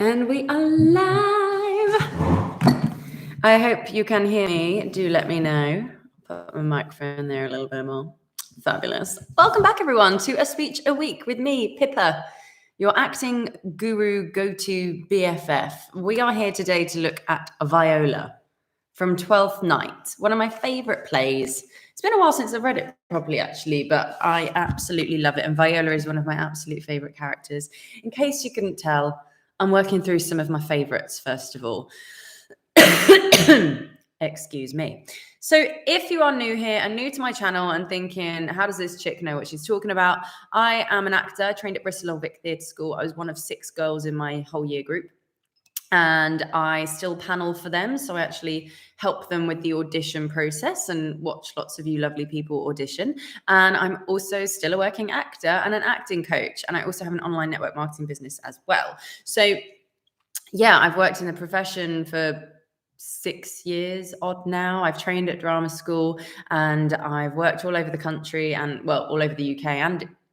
And we are live. I hope you can hear me. Do let me know. Put my microphone there a little bit more. Fabulous. Welcome back, everyone, to A Speech a Week with me, Pippa, your acting guru, go-to BFF. We are here today to look at Viola from Twelfth Night, one of my favourite plays. It's been a while since I've read it properly, actually, but I absolutely love it. And Viola is one of my absolute favourite characters. In case you couldn't tell, I'm working through some of my favourites, first of all. Excuse me. So if you are new here and new to my channel and thinking, how does this chick know what she's talking about? I am an actor, trained at Bristol Old Vic Theatre School. I was one of 6 girls in my whole year group. And I still panel for them. So I actually help them with the audition process and watch lots of you lovely people audition. And I'm also still a working actor and an acting coach. And I also have an online network marketing business as well. So yeah, I've worked in the profession for 6 years odd now. I've trained at drama school and I've worked all over the country and, well, all over the UK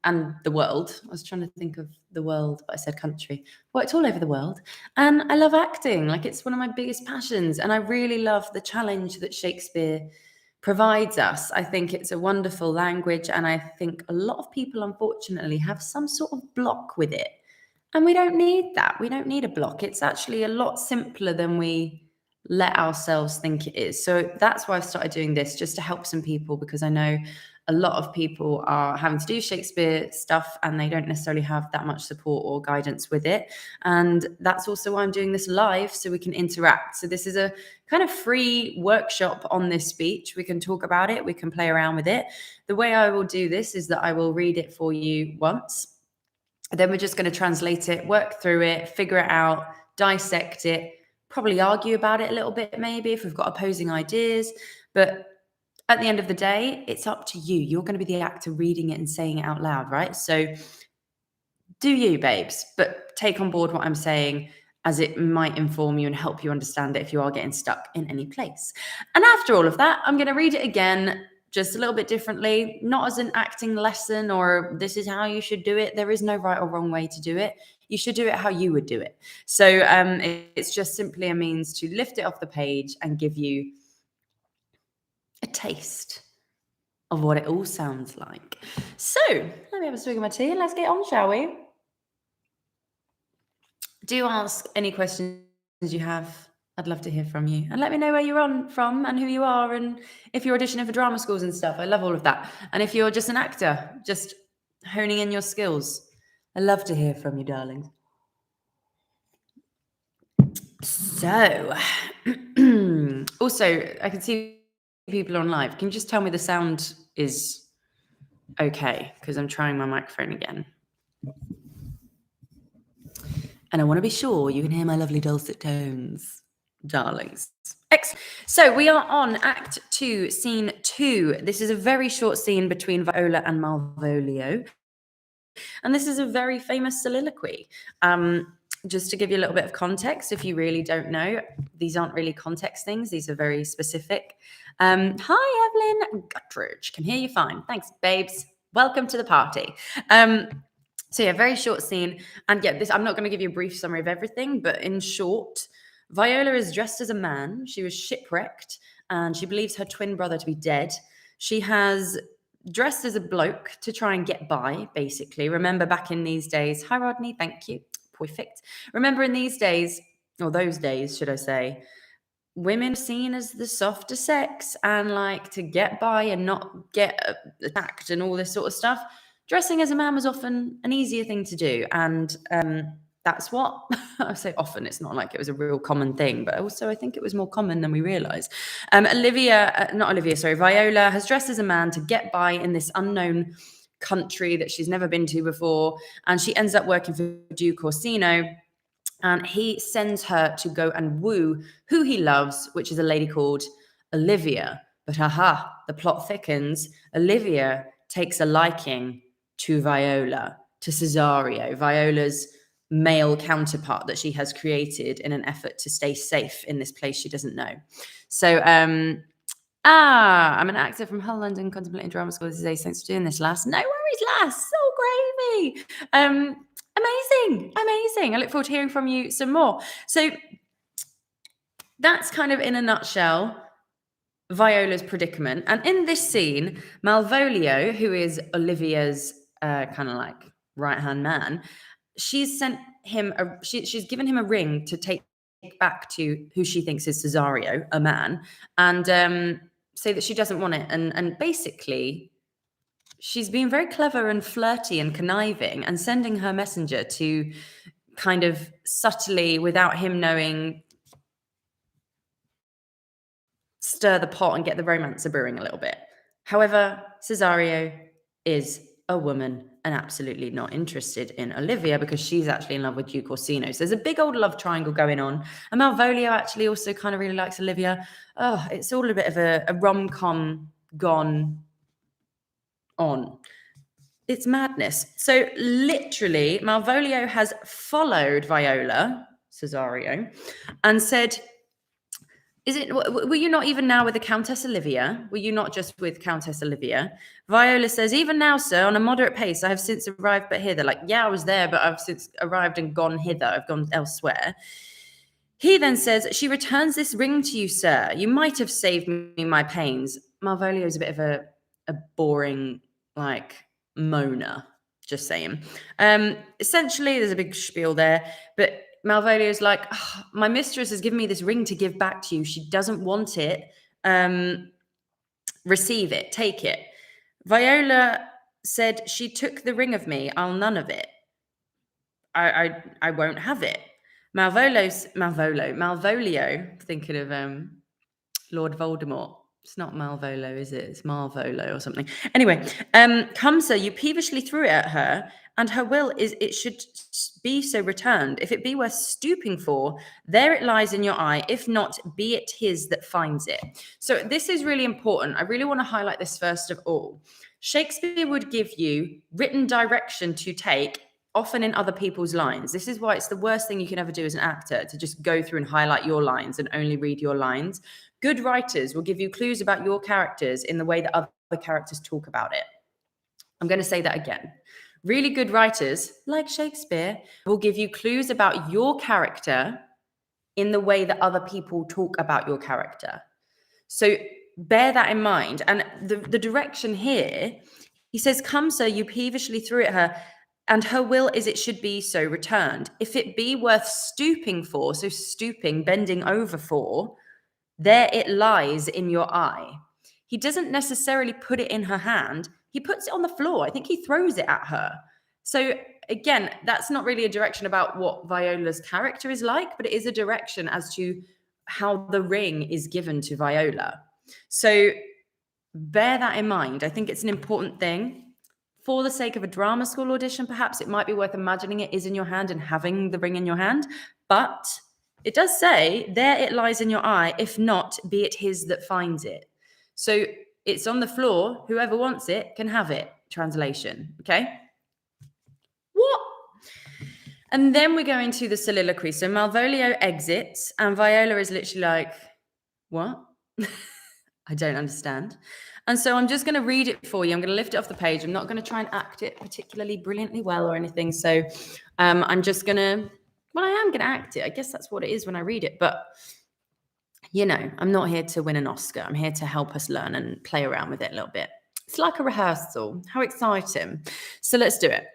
and the world. I was trying to think of the world, but I said country. Worked all over the world. And I love acting. Like, it's one of my biggest passions. And I really love the challenge that Shakespeare provides us. I think it's a wonderful language. And I think a lot of people, unfortunately, have some sort of block with it. And we don't need that. We don't need a block. It's actually a lot simpler than we let ourselves think it is. So that's why I've started doing this, just to help some people, because I know a lot of people are having to do Shakespeare stuff and they don't necessarily have that much support or guidance with it. And that's also why I'm doing this live, so we can interact. So this is a kind of free workshop on this speech. We can talk about it. We can play around with it. The way I will do this is that I will read it for you once. Then we're just going to translate it, work through it, figure it out, dissect it, probably argue about it a little bit, maybe, if we've got opposing ideas. But at the end of the day, it's up to you. You're going to be the actor reading it and saying it out loud, right? So do you, babes, but take on board what I'm saying, as it might inform you and help you understand it if you are getting stuck in any place. And after all of that, I'm going to read it again, just a little bit differently, not as an acting lesson or this is how you should do it. There is no right or wrong way to do it. You should do it how you would do it. So it's just simply a means to lift it off the page and give you a taste of what it all sounds like. So let me have a swig of my tea and let's get on, shall we? Do ask any questions you have. I'd love to hear from you. And let me know where you're on from and who you are, and if you're auditioning for drama schools and stuff. I love all of that. And if you're just an actor, just honing in your skills, I love to hear from you, darlings. So, also, I can see people on live. Can you just tell me the sound is okay? Because I'm trying my microphone again. And I want to be sure you can hear my lovely dulcet tones, darlings. Excellent. So we are on Act 2, Scene 2. This is a very short scene between Viola and Malvolio. And this is a very famous soliloquy. Just to give you a little bit of context, if you really don't know, these aren't really context things. These are very specific. Hi, Evelyn Guttridge. Can hear you fine. Thanks, babes. Welcome to the party. So yeah, very short scene. And yeah, I'm not going to give you a brief summary of everything, but in short, Viola is dressed as a man. She was shipwrecked and she believes her twin brother to be dead. She has dressed as a bloke to try and get by, basically. Remember back in these days, hi Rodney, thank you. Perfect. Remember in these days, or those days, should I say, women seen as the softer sex, and like to get by and not get attacked and all this sort of stuff. Dressing as a man was often an easier thing to do. And that's what I say often. It's not like it was a real common thing, but also I think it was more common than we realize. Viola has dressed as a man to get by in this unknown country that she's never been to before. And she ends up working for Duke Orsino. And he sends her to go and woo who he loves, which is a lady called Olivia. But the plot thickens. Olivia takes a liking to Viola, to Cesario, Viola's male counterpart that she has created in an effort to stay safe in this place she doesn't know. So, I'm an actor from Hull, London, contemplating drama school today. Thanks for doing this, lass. No worries, lass. So gravy. Amazing. I look forward to hearing from you some more. So that's kind of in a nutshell Viola's predicament. And in this scene, Malvolio, who is Olivia's kind of like right-hand man, she's sent him she's given him a ring to take back to who she thinks is Cesario, a man, and say that she doesn't want it. And basically, she's being very clever and flirty and conniving and sending her messenger to kind of subtly, without him knowing, stir the pot and get the romance brewing a little bit. However, Cesario is a woman and absolutely not interested in Olivia because she's actually in love with Duke Orsino. So there's a big old love triangle going on. And Malvolio actually also kind of really likes Olivia. Oh, it's all a bit of a rom-com gone on. It's madness. So literally, Malvolio has followed Viola, Cesario, and said, were you not even now with the Countess Olivia? Were you not just with Countess Olivia? Viola says, even now, sir, on a moderate pace, I have since arrived but hither. Like, yeah, I was there, but I've since arrived and gone hither. I've gone elsewhere. He then says, she returns this ring to you, sir. You might have saved me my pains. Malvolio is a bit of a boring, like, moaner, just saying. Essentially, there's a big spiel there, but Malvolio is like, oh, my mistress has given me this ring to give back to you. She doesn't want it. Receive it. Take it. Viola said, she took the ring of me. I'll none of it. I won't have it. Malvolio, thinking of Lord Voldemort. It's not Malvolo, is it? It's Marvolo or something. Anyway, come, sir, you peevishly threw it at her, and her will is it should be so returned. If it be worth stooping for, there it lies in your eye. If not, be it his that finds it. So this is really important. I really want to highlight this first of all. Shakespeare would give you written direction to take, often in other people's lines. This is why it's the worst thing you can ever do as an actor, to just go through and highlight your lines and only read your lines. Good writers will give you clues about your characters in the way that other characters talk about it. I'm going to say that again. Really good writers, like Shakespeare, will give you clues about your character in the way that other people talk about your character. So bear that in mind. And the direction here, he says, come, sir, you peevishly threw at her, and her will is it should be so returned. If it be worth stooping for, so stooping, bending over for, there it lies in your eye. He doesn't necessarily put it in her hand. He puts it on the floor. I think he throws it at her. So again, that's not really a direction about what Viola's character is like, but it is a direction as to how the ring is given to Viola. So bear that in mind. I think it's an important thing. For the sake of a drama school audition, perhaps it might be worth imagining it is in your hand and having the ring in your hand. But it does say, there it lies in your eye. If not, be it his that finds it. So it's on the floor. Whoever wants it can have it. Translation. Okay? What? And then we go into the soliloquy. So Malvolio exits and Viola is literally like, what? I don't understand. And so I'm just going to read it for you. I'm going to lift it off the page. I'm not going to try and act it particularly brilliantly well or anything. So I'm just going to, well, I am going to act it. I guess that's what it is when I read it. But, you know, I'm not here to win an Oscar. I'm here to help us learn and play around with it a little bit. It's like a rehearsal. How exciting. So let's do it.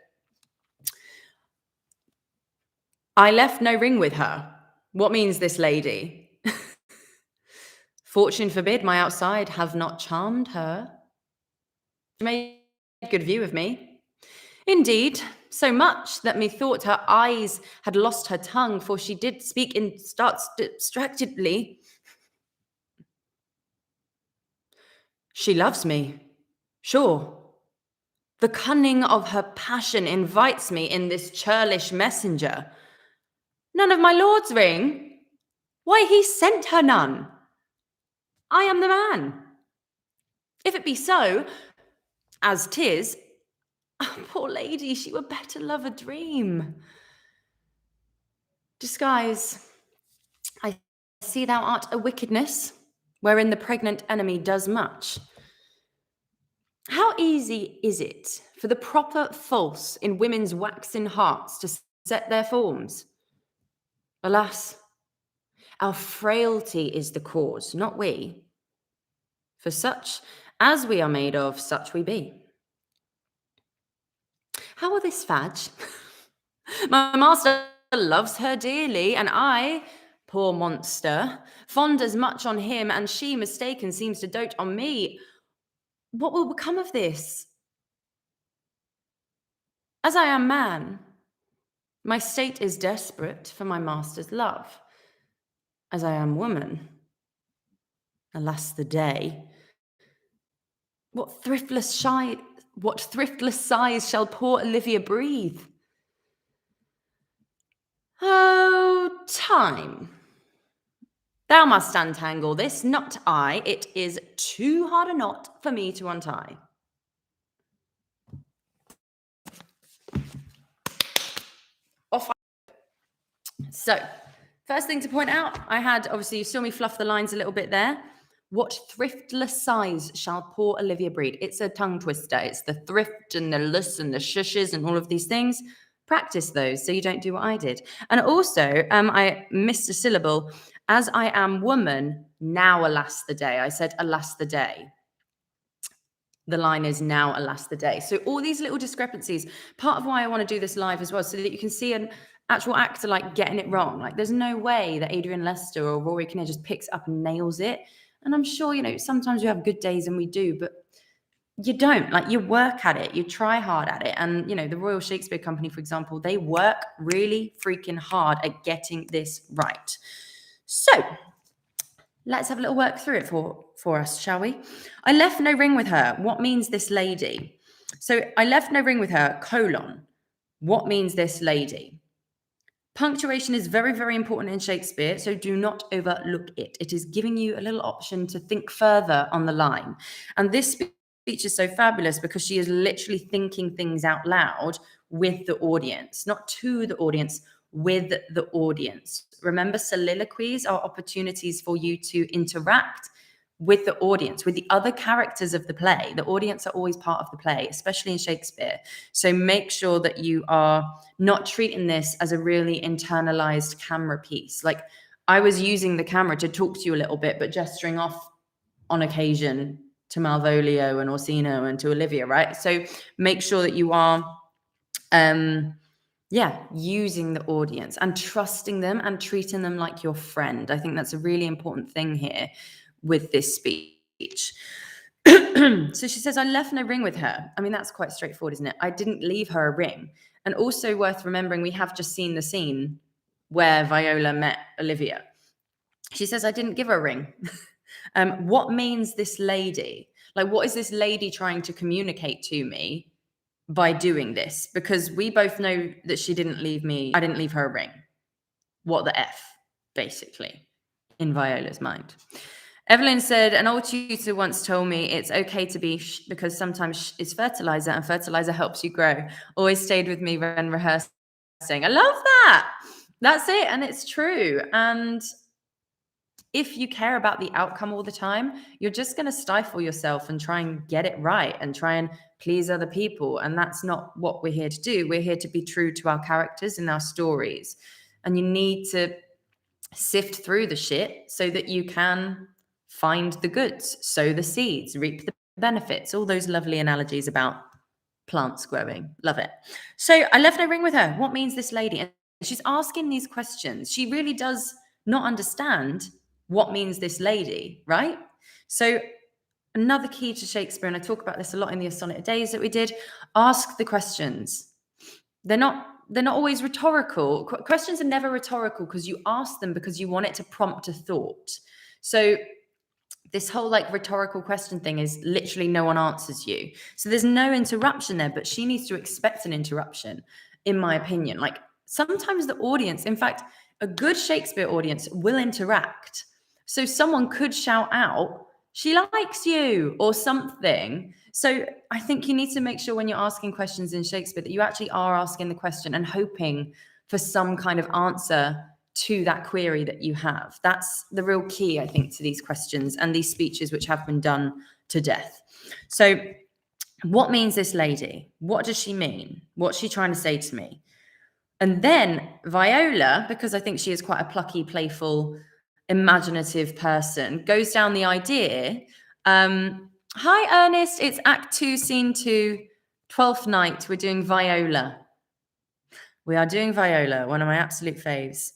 I left no ring with her. What means this lady? Fortune forbid my outside have not charmed her. She made good view of me. Indeed, so much that methought her eyes had lost her tongue, for she did speak in starts distractedly. She loves me, sure. The cunning of her passion invites me in this churlish messenger. None of my lord's ring? Why, he sent her none. I am the man. If it be so, as 'tis, oh, poor lady, she were better love a dream. Disguise, I see thou art a wickedness, wherein the pregnant enemy does much. How easy is it for the proper false in women's waxen hearts to set their forms? Alas, our frailty is the cause, not we. For such as we are made of, such we be. How will this fadge? My master loves her dearly, and I, poor monster, fond as much on him, and she mistaken seems to dote on me. What will become of this? As I am man, my state is desperate for my master's love. As I am woman, alas the day. What thriftless sighs shall poor Olivia breathe? Oh, time. Thou must untangle this, not I. It is too hard a knot for me to untie. Off. So, first thing to point out, I had, obviously, you saw me fluff the lines a little bit there. What thriftless sighs shall poor Olivia breed? It's a tongue twister. It's the thrift and the less and the shushes and all of these things. Practice those so you don't do what I did. And also, I missed a syllable. As I am woman, now alas the day. I said alas the day. The line is now alas the day. So all these little discrepancies, part of why I want to do this live as well, so that you can see an actual actor like getting it wrong. Like there's no way that Adrian Lester or Rory Kinnear just picks up and nails it. And I'm sure, sometimes we have good days and we do, but you don't. Like you work at it, you try hard at it. And, the Royal Shakespeare Company, for example, they work really freaking hard at getting this right. So let's have a little work through it for us, shall we? I left no ring with her. What means this lady? So I left no ring with her, colon. What means this lady? Punctuation is very, very important in Shakespeare, so do not overlook it. It is giving you a little option to think further on the line. And this speech is so fabulous because she is literally thinking things out loud with the audience, not to the audience, with the audience. Remember, soliloquies are opportunities for you to interact with the audience, with the other characters of the play. The audience are always part of the play, especially in Shakespeare. So make sure that you are not treating this as a really internalized camera piece. Like I was using the camera to talk to you a little bit, but gesturing off on occasion to Malvolio and Orsino and to Olivia, right? So make sure that you are using the audience and trusting them and treating them like your friend. I think that's a really important thing here with this speech. So she says, I left no ring with her. I mean, that's quite straightforward, isn't it? I didn't leave her a ring. And also worth remembering, we have just seen the scene where Viola met Olivia. She says, I didn't give her a ring. What means this lady? Like, what is this lady trying to communicate to me by doing this? Because we both know that she didn't leave me. I didn't leave her a ring. What the F, basically, in Viola's mind. Evelyn said, an old tutor once told me it's okay to be because sometimes it's fertilizer and fertilizer helps you grow. Always stayed with me when rehearsing. I love that. That's it. And it's true. And if you care about the outcome all the time, you're just going to stifle yourself and try and get it right and try and please other people. And that's not what we're here to do. We're here to be true to our characters and our stories. And you need to sift through the shit so that you can find the goods, sow the seeds, reap the benefits, all those lovely analogies about plants growing. Love it. So I left no ring with her. What means this lady? And she's asking these questions. She really does not understand what means this lady, right? So another key to Shakespeare, and I talk about this a lot in the Sonnet Days that we did, ask the questions. They're not always rhetorical. Questions are never rhetorical because you ask them because you want it to prompt a thought. So this whole rhetorical question thing is literally no one answers you. So there's no interruption there, but she needs to expect an interruption, in my opinion. Like sometimes the audience, in fact, a good Shakespeare audience will interact. So someone could shout out, she likes you or something. So I think you need to make sure when you're asking questions in Shakespeare that you actually are asking the question and hoping for some kind of answer to that query that you have. That's the real key, I think, to these questions and these speeches which have been done to death. So What means this lady? What does she mean? What's she trying to say to me? And then Viola, because I think she is quite a plucky, playful, imaginative person, goes down the idea. Hi, Ernest. It's Act 2, Scene 2, 12th night. We're doing Viola. We are doing Viola, one of my absolute faves.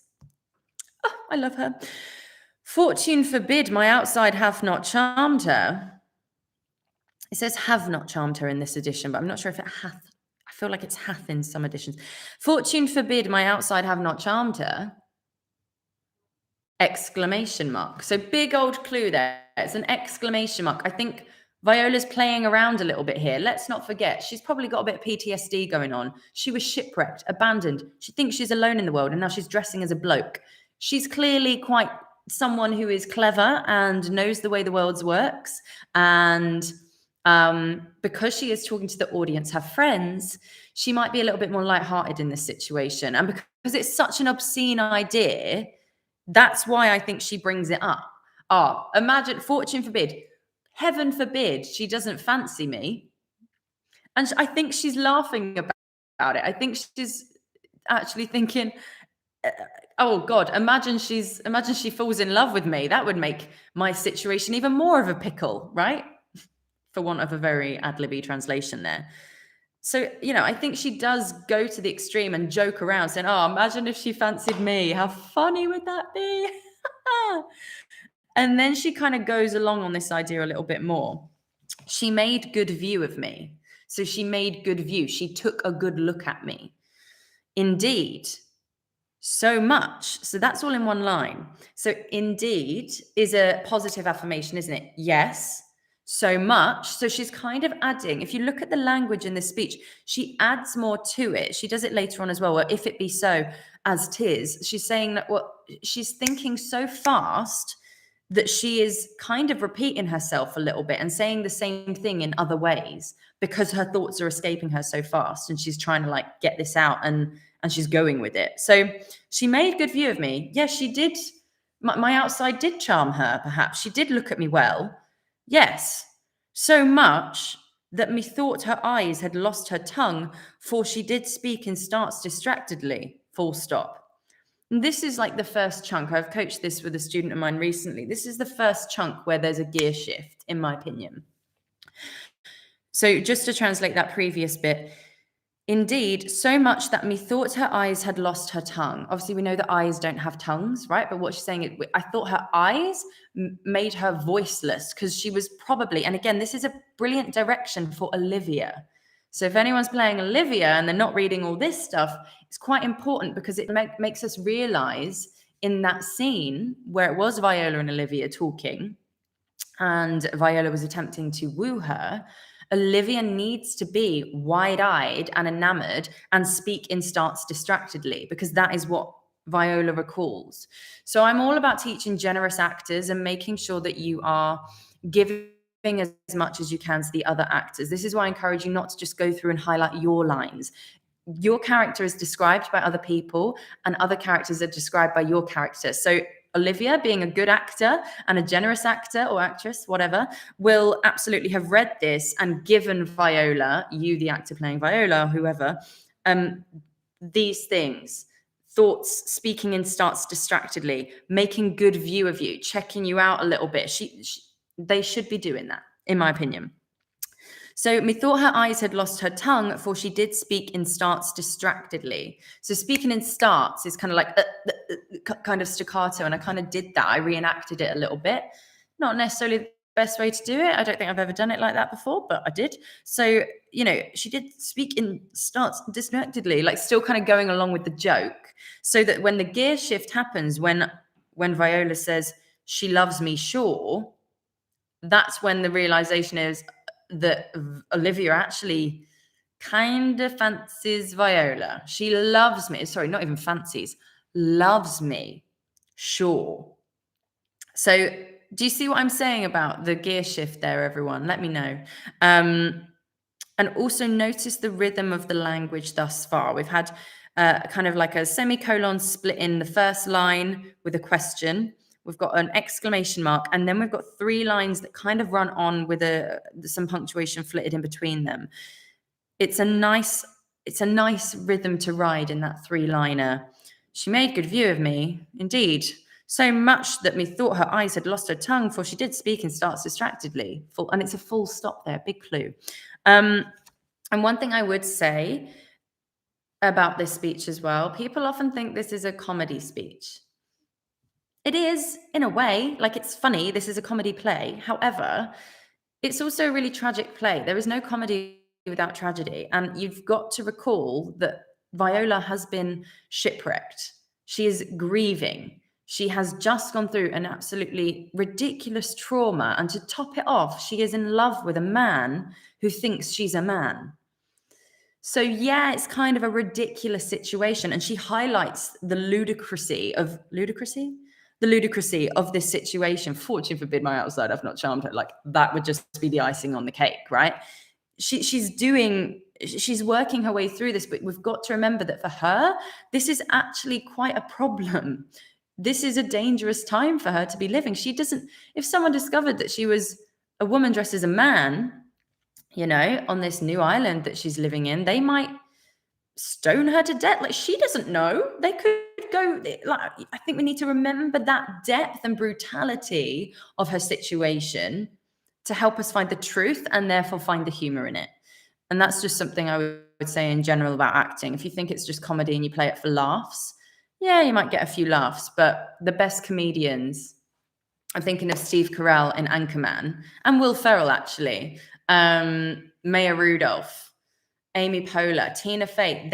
Oh, I love her. Fortune forbid my outside hath not charmed her. It says have not charmed her in this edition, but I'm not sure if it hath. I feel like it's hath in some editions. Fortune forbid my outside have not charmed her. Exclamation mark. So big old clue there. It's an exclamation mark. I think Viola's playing around a little bit here. Let's not forget, she's probably got a bit of PTSD going on. She was shipwrecked, abandoned. She thinks she's alone in the world, and now she's dressing as a bloke. She's clearly quite someone who is clever and knows the way the world works. And because she is talking to the audience, her friends, she might be a little bit more lighthearted in this situation. And because it's such an obscene idea, that's why I think she brings it up. Imagine, fortune forbid, heaven forbid, she doesn't fancy me. And I think she's laughing about it. I think she's actually thinking, oh God, imagine she falls in love with me. That would make my situation even more of a pickle, right? For want of a very ad-libby translation there. So, I think she does go to the extreme and joke around saying, oh, imagine if she fancied me. How funny would that be? And then she kind of goes along on this idea a little bit more. She made good view of me. So she made good view. She took a good look at me. Indeed, so much. So that's all in one line. So indeed is a positive affirmation, isn't it? Yes. So much. So she's kind of adding, if you look at the language in this speech, she adds more to it. She does it later on as well. If it be so, as 'tis. She's saying that she's thinking so fast that she is kind of repeating herself a little bit and saying the same thing in other ways because her thoughts are escaping her so fast, and she's trying to get this out and she's going with it. So she made good view of me. Yes, she did. My outside did charm her, perhaps. She did look at me well. Yes, so much that methought her eyes had lost her tongue, for she did speak in starts distractedly, full stop. And this is the first chunk. I've coached this with a student of mine recently. This is the first chunk where there's a gear shift, in my opinion. So just to translate that previous bit, indeed, so much that methought her eyes had lost her tongue. Obviously, we know that eyes don't have tongues, right? But what she's saying is, I thought her eyes made her voiceless because she was probably, and again, this is a brilliant direction for Olivia. So if anyone's playing Olivia and they're not reading all this stuff, it's quite important because it makes us realize in that scene where it was Viola and Olivia talking, and Viola was attempting to woo her, Olivia needs to be wide-eyed and enamored and speak in starts distractedly, because that is what Viola recalls. So I'm all about teaching generous actors and making sure that you are giving as much as you can to the other actors. This is why I encourage you not to just go through and highlight your lines. Your character is described by other people, and other characters are described by your character. So Olivia, being a good actor and a generous actor or actress, whatever, will absolutely have read this and given Viola, you the actor playing Viola, whoever, these things. Thoughts, speaking in starts distractedly, making good view of you, checking you out a little bit. They should be doing that, in my opinion. So methought her eyes had lost her tongue, for she did speak in starts distractedly. So speaking in starts is kind of kind of staccato, and I kind of did that. I reenacted it a little bit. Not necessarily the best way to do it. I don't think I've ever done it like that before, but I did. So, she did speak in starts distractedly, still kind of going along with the joke, so that when the gear shift happens, when Viola says, she loves me, sure, that's when the realization is that Olivia actually kind of fancies Viola. She loves me. Sorry, not even fancies. Loves me. Sure. So do you see what I'm saying about the gear shift there, everyone? Let me know. And also notice the rhythm of the language thus far. We've had kind of like a semicolon split in the first line with a question. we've got an exclamation mark, and then we've got 3 lines that kind of run on with some punctuation flitted in between them. It's a nice rhythm to ride in that 3-liner. She made good view of me, indeed, so much that methought her eyes had lost her tongue, for she did speak and starts distractedly. And it's a full stop there, big clue. And one thing I would say about this speech as well, people often think this is a comedy speech. It is, in a way, like it's funny. This is a comedy play. However, it's also a really tragic play. There is no comedy without tragedy. And you've got to recall that Viola has been shipwrecked. She is grieving. She has just gone through an absolutely ridiculous trauma. And to top it off, she is in love with a man who thinks she's a man. So yeah, it's kind of a ridiculous situation. And she highlights the ludicrousy of this situation. Fortune forbid my outside, I've not charmed her. Like that would just be the icing on the cake, right? She's working her way through this, but we've got to remember that for her, this is actually quite a problem. This is a dangerous time for her to be living. If someone discovered that she was a woman dressed as a man, on this new island that she's living in, they might stone her to death. Like, she doesn't know. They could go, like, I think we need to remember that depth and brutality of her situation to help us find the truth and therefore find the humor in it. And that's just something I would say in general about acting. If you think it's just comedy and you play it for laughs, yeah, you might get a few laughs, but the best comedians, I'm thinking of Steve Carell in Anchorman, and Will Ferrell, actually, Maya Rudolph, Amy Poehler, Tina Fey,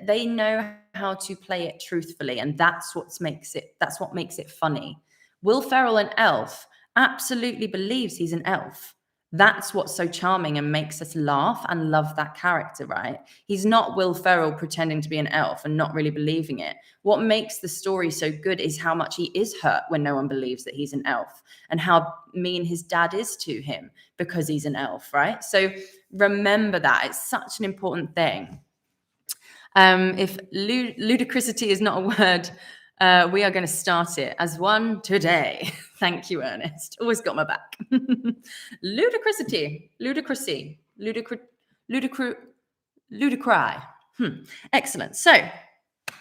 they know how to play it truthfully, and that's what makes it funny. Will Ferrell, an elf, absolutely believes he's an elf. That's what's so charming and makes us laugh and love that character, right? He's not Will Ferrell pretending to be an elf and not really believing it. What makes the story so good is how much he is hurt when no one believes that he's an elf, and how mean his dad is to him because he's an elf, right? So remember that. It's such an important thing. If ludicrosity is not a word, we are going to start it as one today. Thank you, Ernest. Always got my back. Ludicry. Excellent. So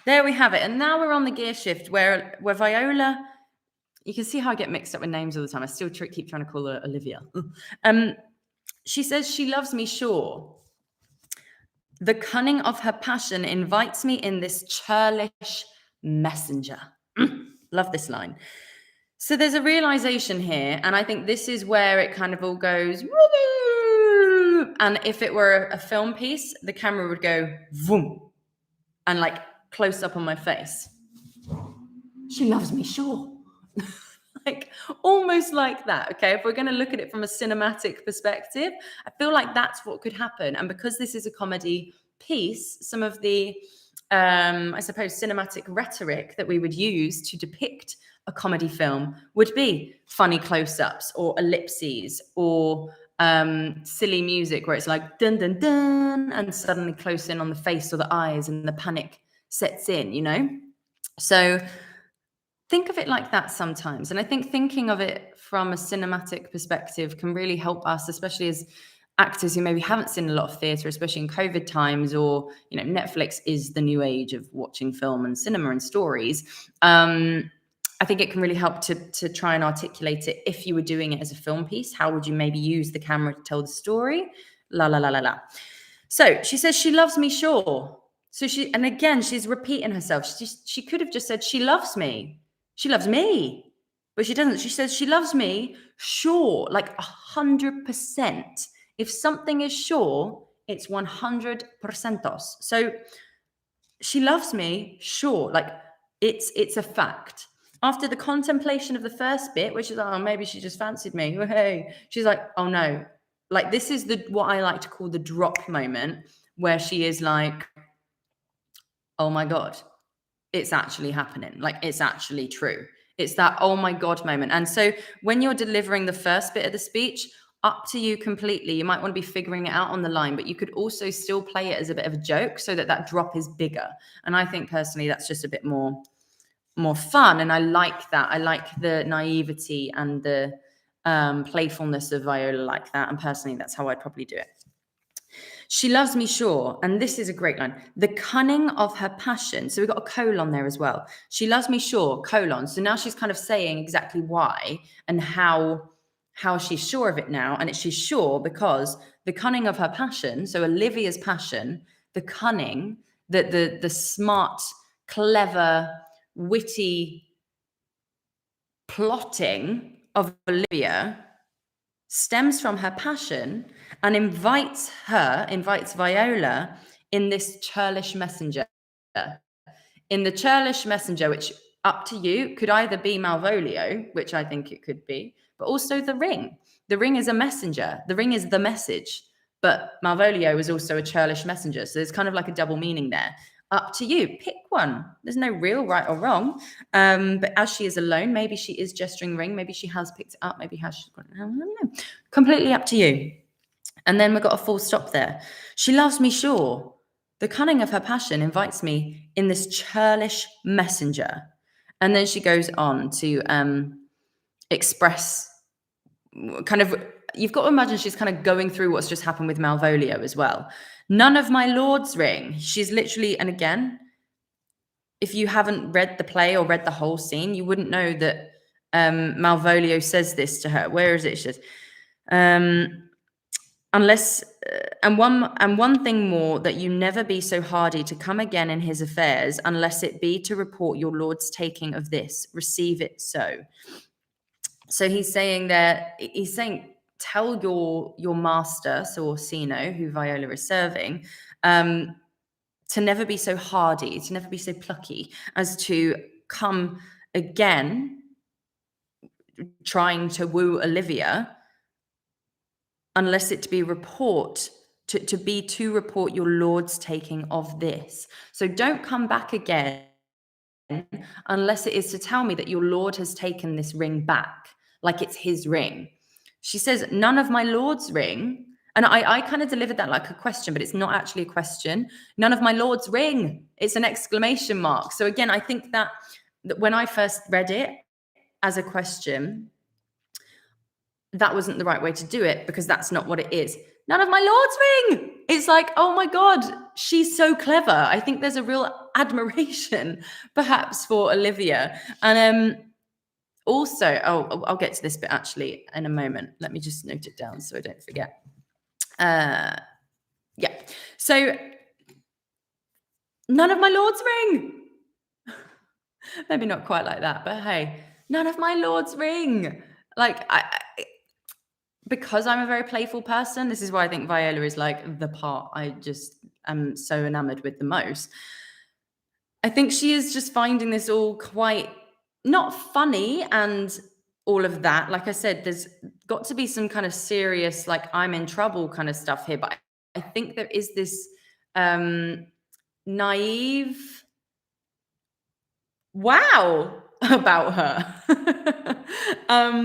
there we have it. And now we're on the gear shift where Viola, you can see how I get mixed up with names all the time. I still keep trying to call her Olivia. She says, she loves me, sure. The cunning of her passion invites me in this churlish messenger. Love this line. So there's a realization here, and I think this is where it kind of all goes. And if it were a film piece, the camera would go vroom, and like close up on my face. She loves me, sure. Like almost like that. Okay, if we're going to look at it from a cinematic perspective, I feel like that's what could happen. And because this is a comedy piece, some of the I suppose cinematic rhetoric that we would use to depict a comedy film would be funny close-ups or ellipses or silly music where it's like dun dun dun and suddenly close in on the face or the eyes and the panic sets in, So think of it like that sometimes. And I think thinking of it from a cinematic perspective can really help us, especially as actors who maybe haven't seen a lot of theatre, especially in COVID times, or, Netflix is the new age of watching film and cinema and stories. I think it can really help to try and articulate it. If you were doing it as a film piece, how would you maybe use the camera to tell the story? La, la, la, la, la. So she says, she loves me, sure. So and again, she's repeating herself. She could have just said, she loves me. She loves me, but she doesn't. She says, she loves me, sure, like 100%. If something is sure, it's 100%. So she loves me, sure, like it's a fact. After the contemplation of the first bit, which is, oh, maybe she just fancied me. Hey, she's like, oh no, like this is what I like to call the drop moment, where she is like, oh my God, it's actually happening. Like it's actually true. It's that, oh my God moment. And so when you're delivering the first bit of the speech, up to you completely. You might want to be figuring it out on the line, but you could also still play it as a bit of a joke so that drop is bigger. And I think personally, that's just a bit more more fun. And I like that. I like the naivety and the playfulness of Viola like that. And personally, that's how I'd probably do it. She loves me, sure. And this is a great line. The cunning of her passion. So we've got a colon there as well. She loves me, sure, colon. So now she's kind of saying exactly why and how she's sure of it now. And she's sure because the cunning of her passion. So Olivia's passion, the cunning, the smart, clever, witty plotting of Olivia stems from her passion and invites Viola in this churlish messenger. In the churlish messenger, which up to you could either be Malvolio, which I think it could be, but also the ring. The ring is a messenger. The ring is the message, but Malvolio is also a churlish messenger. So there's kind of like a double meaning there. Up to you, pick one. There's no real right or wrong. But as she is alone, maybe she is gesturing ring. Maybe she has picked it up. Maybe she's got it. I don't know. Completely up to you. And then we've got a full stop there. She loves me, sure. The cunning of her passion invites me in this churlish messenger. And then she goes on to express kind of, you've got to imagine she's kind of going through what's just happened with Malvolio as well. None of my lord's ring. She's literally, and again, if you haven't read the play or read the whole scene, you wouldn't know that Malvolio says this to her. Where is it? She says, unless and one thing more, that you never be so hardy to come again in his affairs, unless it be to report your lord's taking of this. Receive it so. So he's saying tell your master, so Orsino, who Viola is serving, to never be so hardy, to never be so plucky as to come again trying to woo Olivia, unless it be report your lord's taking of this. So don't come back again unless it is to tell me that your lord has taken this ring back, like it's his ring. She says, none of my lord's ring. And I kind of delivered that like a question, but it's not actually a question. None of my lord's ring. It's an exclamation mark. So again, I think that when I first read it as a question, that wasn't the right way to do it, because that's not what it is. None of my lord's ring. It's like, oh my God, she's so clever. I think there's a real admiration perhaps for Olivia. And also, I'll get to this bit actually in a moment. Let me just note it down so I don't forget. Yeah. So none of my lord's ring. Maybe not quite like that, but hey, none of my lord's ring. Like, because I'm a very playful person, this is why I think Viola is like the part I just am so enamored with the most. I think she is just finding this all quite not funny and all of that. Like I said, there's got to be some kind of serious, like, I'm in trouble kind of stuff here. But I think there is this naive wow about her.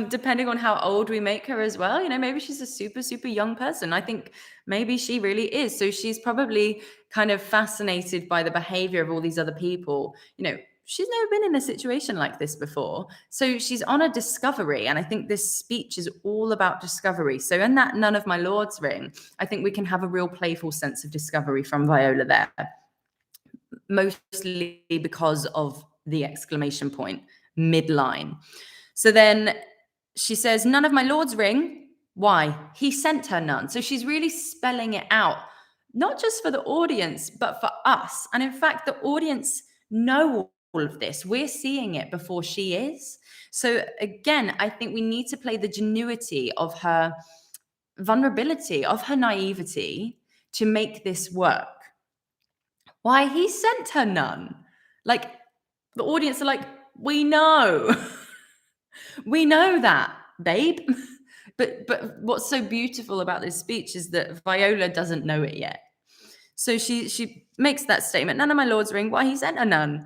Depending on how old we make her as well. You know, maybe she's a super, super young person. I think maybe she really is. So she's probably kind of fascinated by the behavior of all these other people. You know, she's never been in a situation like this before. So she's on a discovery. And I think this speech is all about discovery. So in that none of my lord's ring, I think we can have a real playful sense of discovery from Viola there. Mostly because of the exclamation point midline. So then she says, none of my lord's ring. Why? He sent her none. So she's really spelling it out, not just for the audience, but for us. And in fact, the audience know all of this. We're seeing it before she is. So again, I think we need to play the genuity of her vulnerability, of her naivety to make this work. Why? He sent her none. Like, the audience are like, we know. We know that, babe. But what's so beautiful about this speech is that Viola doesn't know it yet. So she makes that statement, none of my lord's ring. Why? He sent her none.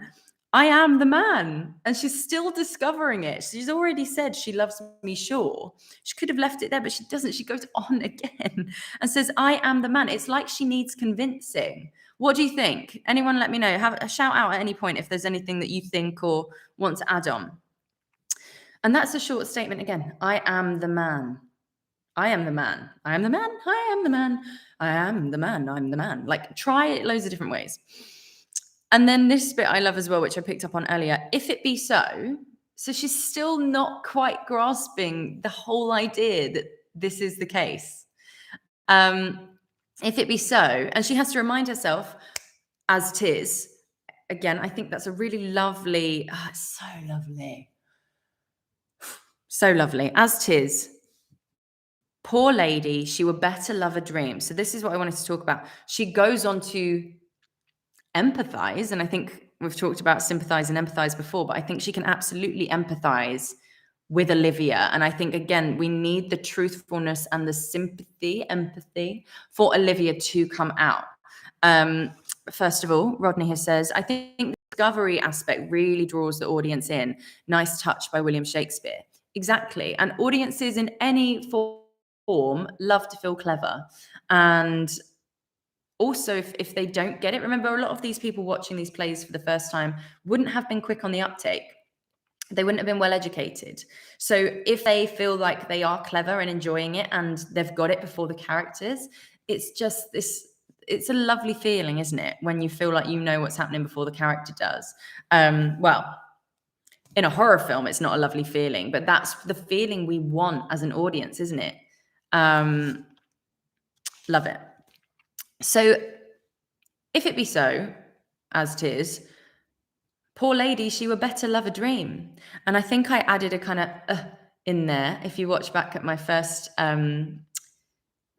I am the man. And she's still discovering it. She's already said she loves me, sure. She could have left it there, but she doesn't. She goes on again and says, I am the man. It's like she needs convincing. What do you think? Anyone let me know. Have a shout out at any point if there's anything that you think or want to add on. And that's a short statement again. I am the man. I am the man. I am the man. I am the man. I am the man. I'm the man. Like, try it loads of different ways. And then this bit I love as well, which I picked up on earlier. If it be so. So she's still not quite grasping the whole idea that this is the case. If it be so, and she has to remind herself, as 'tis. Again, I think that's a really lovely, it's so lovely. So lovely. As 'tis. Poor lady, she were better love a dream. So this is what I wanted to talk about. She goes on to empathize, and I think we've talked about sympathize and empathize before, but I think she can absolutely empathize with Olivia. And I think, again, we need the truthfulness and the empathy for Olivia to come out. First of all, Rodney here says, I think the discovery aspect really draws the audience in. Nice touch by William Shakespeare. Exactly. And audiences in any form love to feel clever. And also, if they don't get it, remember, a lot of these people watching these plays for the first time wouldn't have been quick on the uptake. They wouldn't have been well educated. So if they feel like they are clever and enjoying it and they've got it before the characters, it's just this, it's a lovely feeling, isn't it? When you feel like you know what's happening before the character does. Well, in a horror film, it's not a lovely feeling, but that's the feeling we want as an audience, isn't it? Love it. So if it be so, as 'tis, poor lady, she were better love a dream. And I think I added a kind of in there. If you watch back at my first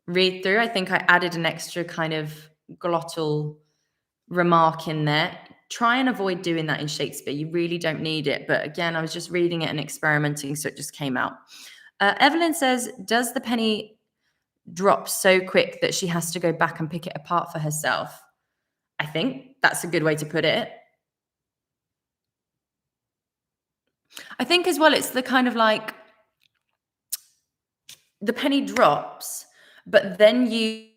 read through, I think I added an extra kind of glottal remark in there. Try and avoid doing that in Shakespeare. You really don't need it. But again, I was just reading it and experimenting, so it just came out. Evelyn says, does the penny drop so quick that she has to go back and pick it apart for herself? I think that's a good way to put it. I think as well, it's the kind of like, the penny drops, but then you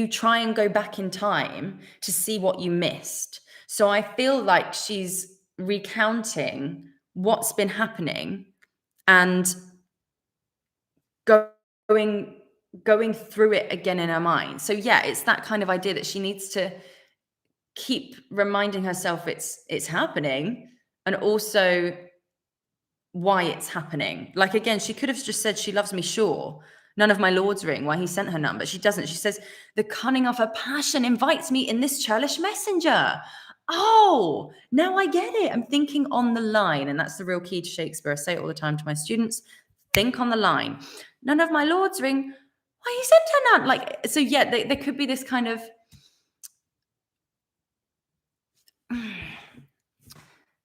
try and go back in time to see what you missed. So I feel like she's recounting what's been happening and going through it again in her mind. So yeah, it's that kind of idea that she needs to keep reminding herself it's happening, and also why it's happening. Like, again, she could have just said, she loves me, sure. None of my lord's ring, why he sent her none. But she doesn't. She says, the cunning of her passion invites me in this churlish messenger. Oh, now I get it. I'm thinking on the line. And that's the real key to Shakespeare. I say it all the time to my students. Think on the line. None of my lord's ring, why he sent her none. Like, so yeah, there could be this kind of,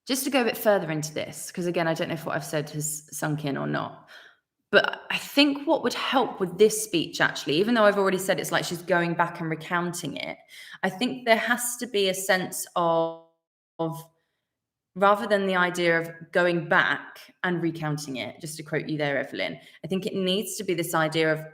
just to go a bit further into this, because again, I don't know if what I've said has sunk in or not, but I think what would help with this speech, actually, even though I've already said it's like she's going back and recounting it, I think there has to be a sense of rather than the idea of going back and recounting it, just to quote you there, Evelyn, I think it needs to be this idea of,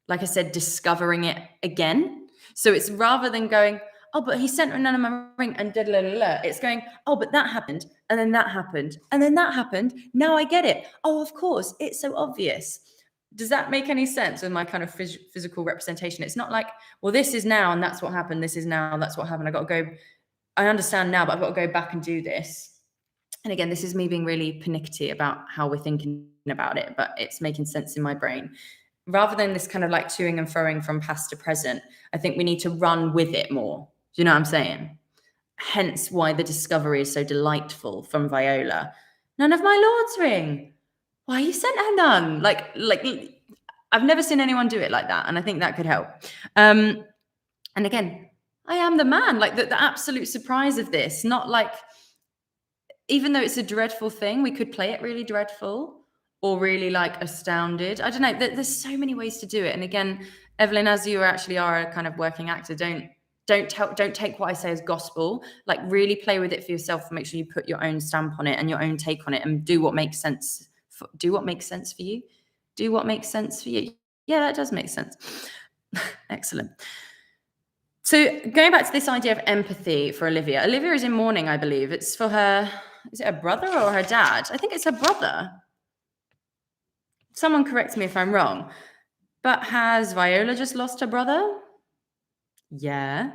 like I said, discovering it again. So it's rather than going, oh, but he sent her none of my ring and da da da da. It's going, oh, but that happened, and then that happened, and then that happened. Now I get it. Oh, of course, it's so obvious. Does that make any sense with my kind of physical representation? It's not like, well, this is now and that's what happened. This is now, that's what happened. I understand now, but I've got to go back and do this. And again, this is me being really pernickety about how we're thinking about it, but it's making sense in my brain. Rather than this kind of like toing and froing from past to present, I think we need to run with it more. Do you know what I'm saying? Hence why the discovery is so delightful from Viola. None of my lord's ring. Why you sent her none? Like I've never seen anyone do it like that, and I think that could help. And again, I am the man. Like the absolute surprise of this, not like, even though it's a dreadful thing, we could play it really dreadful or really like astounded. I don't know. There's so many ways to do it. And again, Evelyn, as you actually are a kind of working actor, don't take what I say as gospel. Like, really play with it for yourself and make sure you put your own stamp on it and your own take on it, and do what makes sense. Do what makes sense for you. Do what makes sense for you. Yeah, that does make sense. Excellent. So going back to this idea of empathy for Olivia, Olivia is in mourning, I believe. It's for her, is it her brother or her dad? I think it's her brother. Someone correct me if I'm wrong. But has Viola just lost her brother? Yeah.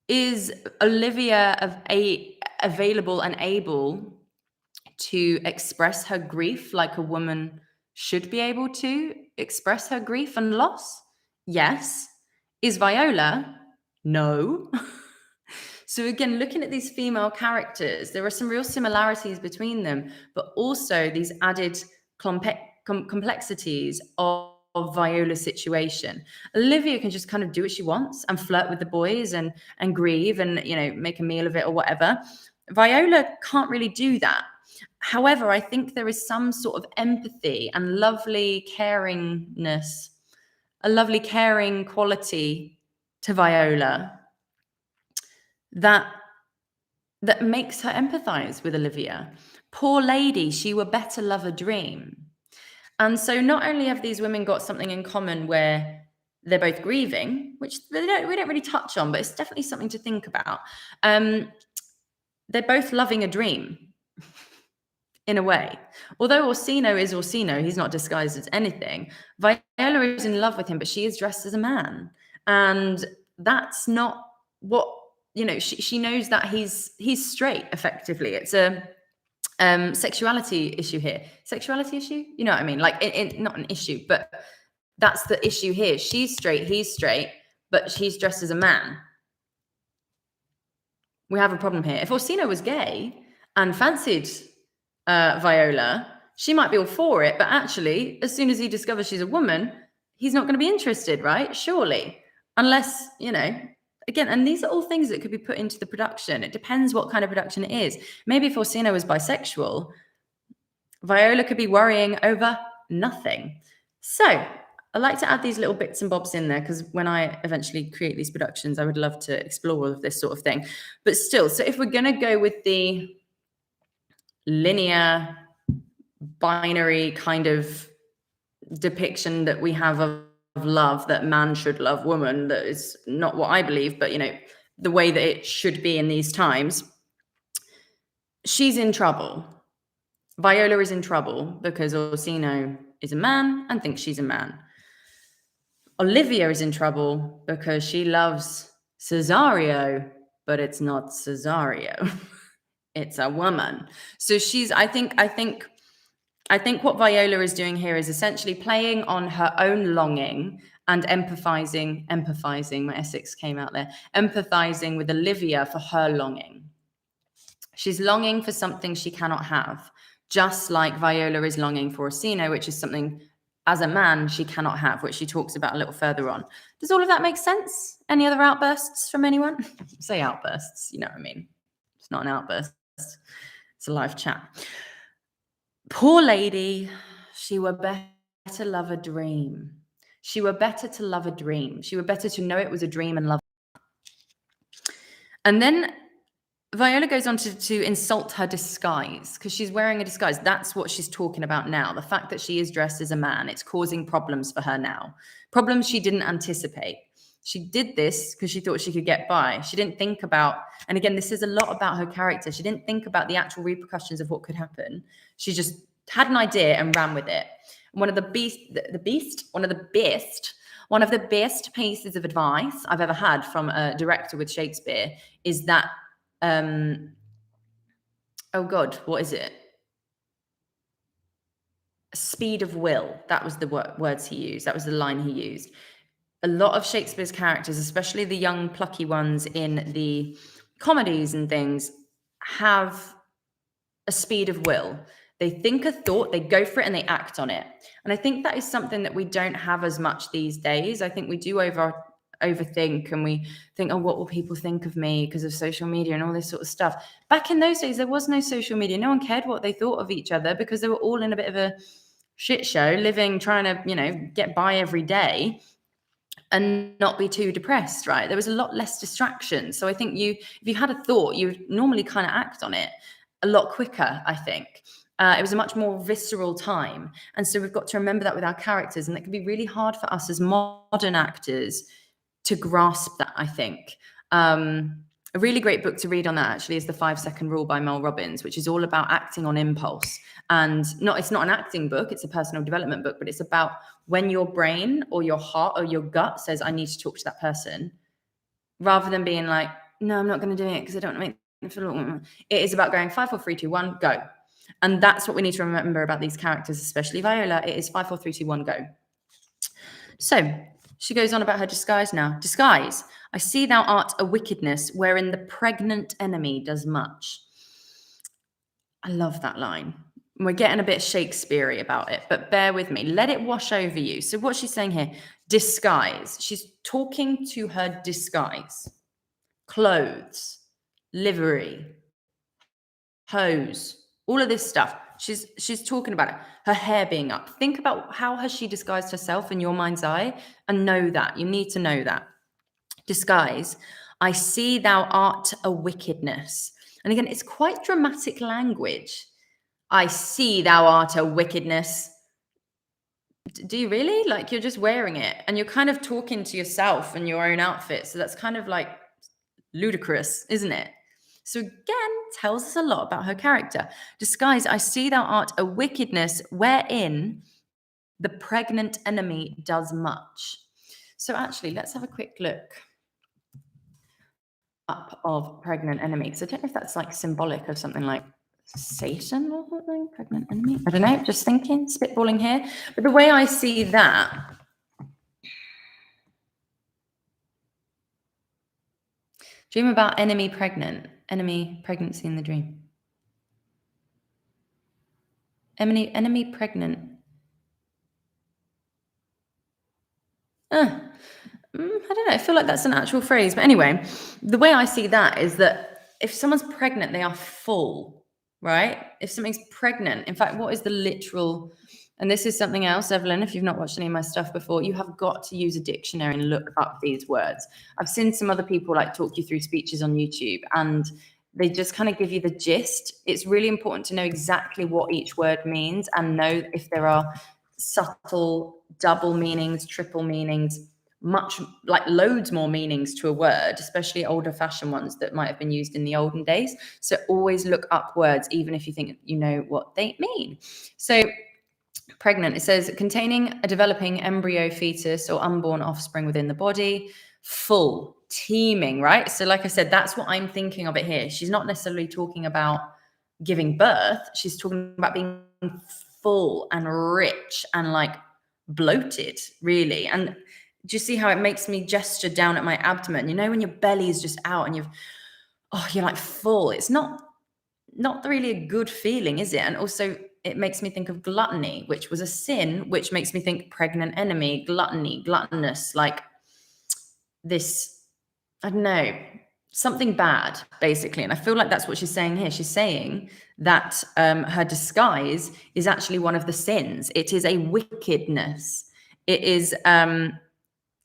Is Olivia available and able to express her grief like a woman should be able to express her grief and loss? Yes. Is Viola? No. So again, looking at these female characters, there are some real similarities between them, but also these added complexities of Viola's situation. Olivia can just kind of do what she wants and flirt with the boys and grieve and make a meal of it or whatever. Viola can't really do that. However, I think there is some sort of empathy and lovely caringness, a lovely caring quality to Viola that makes her empathize with Olivia. Poor lady, she were better love a dream. And so not only have these women got something in common where they're both grieving, which we don't really touch on, but it's definitely something to think about. They're both loving a dream in a way. Although Orsino is Orsino, he's not disguised as anything. Viola is in love with him, but she is dressed as a man. And that's not what, she knows that he's straight, effectively. It's a sexuality issue here. Sexuality issue? You know what I mean? Like, not an issue, but that's the issue here. She's straight, he's straight, but she's dressed as a man. We have a problem here. If Orsino was gay and fancied Viola, she might be all for it, but actually, as soon as he discovers she's a woman, he's not going to be interested, right? Surely. Unless, again, and these are all things that could be put into the production. It depends what kind of production it is. Maybe if Orsino was bisexual, Viola could be worrying over nothing. So I like to add these little bits and bobs in there because when I eventually create these productions, I would love to explore all of this sort of thing. But still, so if we're going to go with the linear, binary kind of depiction that we have of love, that man should love woman, that is not what I believe, but the way that it should be in these times, she's in trouble. Viola is in trouble because Orsino is a man and thinks she's a man. Olivia is in trouble because she loves Cesario, but it's not Cesario. It's a woman. So I think what Viola is doing here is essentially playing on her own longing and empathizing, my Essex came out there, empathizing with Olivia for her longing. She's longing for something she cannot have, just like Viola is longing for Orsino, which is something as a man she cannot have, which she talks about a little further on. Does all of that make sense? Any other outbursts from anyone? Say outbursts, you know what I mean. It's not an outburst. It's a live chat. Poor lady, she were better love a dream. She were better to love a dream. She were better to know it was a dream and love. And then Viola goes on to insult her disguise because she's wearing a disguise. That's what she's talking about now. The fact that she is dressed as a man, it's causing problems for her now. Problems she didn't anticipate. She did this because she thought she could get by. She didn't think about, and again, this is a lot about her character. She didn't think about the actual repercussions of what could happen. She just had an idea and ran with it. One of the best pieces of advice I've ever had from a director with Shakespeare is that, oh God, what is it? Speed of will. That was the words he used. That was the line he used. A lot of Shakespeare's characters, especially the young plucky ones in the comedies and things, have a speed of will. They think a thought, they go for it and they act on it. And I think that is something that we don't have as much these days. I think we do overthink and we think, oh, what will people think of me because of social media and all this sort of stuff. Back in those days, there was no social media. No one cared what they thought of each other because they were all in a bit of a shit show, trying to, get by every day and not be too depressed, right? There was a lot less distraction. So I think if you had a thought, you would normally kind of act on it a lot quicker, I think. It was a much more visceral time. And so we've got to remember that with our characters. And it can be really hard for us as modern actors to grasp that, I think. A really great book to read on that actually is The 5-Second Rule by Mel Robbins, which is all about acting on impulse. And it's not an acting book, it's a personal development book, but it's about when your brain or your heart or your gut says, I need to talk to that person, rather than being like, no, I'm not going to do it because I don't want to make them feel. It is about going 5, 4, 3, 2, 1, go. And that's what we need to remember about these characters, especially Viola. It is 5, 4, 3, 2, 1, go. So she goes on about her disguise now. Disguise. I see thou art a wickedness wherein the pregnant enemy does much. I love that line. We're getting a bit Shakespeare-y about it, but bear with me. Let it wash over you. So what's she saying here? Disguise. She's talking to her disguise. Clothes, livery, hose, all of this stuff. She's talking about it. Her hair being up. Think about how has she disguised herself in your mind's eye, and know that. You need to know that. Disguise. I see thou art a wickedness. And again, it's quite dramatic language. I see thou art a wickedness. Do you really? Like, you're just wearing it and you're kind of talking to yourself in your own outfit. So that's kind of like ludicrous, isn't it? So again, tells us a lot about her character. Disguise, I see thou art a wickedness wherein the pregnant enemy does much. So actually, let's have a quick look up of pregnant enemy. Because I don't know if that's like symbolic of something like Satan or something, pregnant enemy. I don't know, just thinking, spitballing here. But the way I see that, dream about enemy pregnancy in the dream. Enemy pregnant. I don't know. I feel like that's an actual phrase. But anyway, the way I see that is that if someone's pregnant, they are full, right? If something's pregnant, in fact, what is the literal, and this is something else, Evelyn, if you've not watched any of my stuff before, you have got to use a dictionary and look up these words. I've seen some other people like talk you through speeches on YouTube, and they just kind of give you the gist. It's really important to know exactly what each word means and know if there are subtle double meanings, triple meanings, much like loads more meanings to a word, especially older fashioned ones that might have been used in the olden days. So always look up words, even if you think you know what they mean. So pregnant, it says containing a developing embryo, fetus, or unborn offspring within the body. Full, teeming, right? So like I said, that's what I'm thinking of it here. She's not necessarily talking about giving birth. She's talking about being full and rich and like bloated, really. And do you see how it makes me gesture down at my abdomen? You know, when your belly is just out and you're like full. It's not really a good feeling, is it? And also it makes me think of gluttony, which was a sin, which makes me think pregnant enemy, gluttony, gluttonous, like this, I don't know, something bad, basically. And I feel like that's what she's saying here. She's saying that her disguise is actually one of the sins. It is a wickedness. It is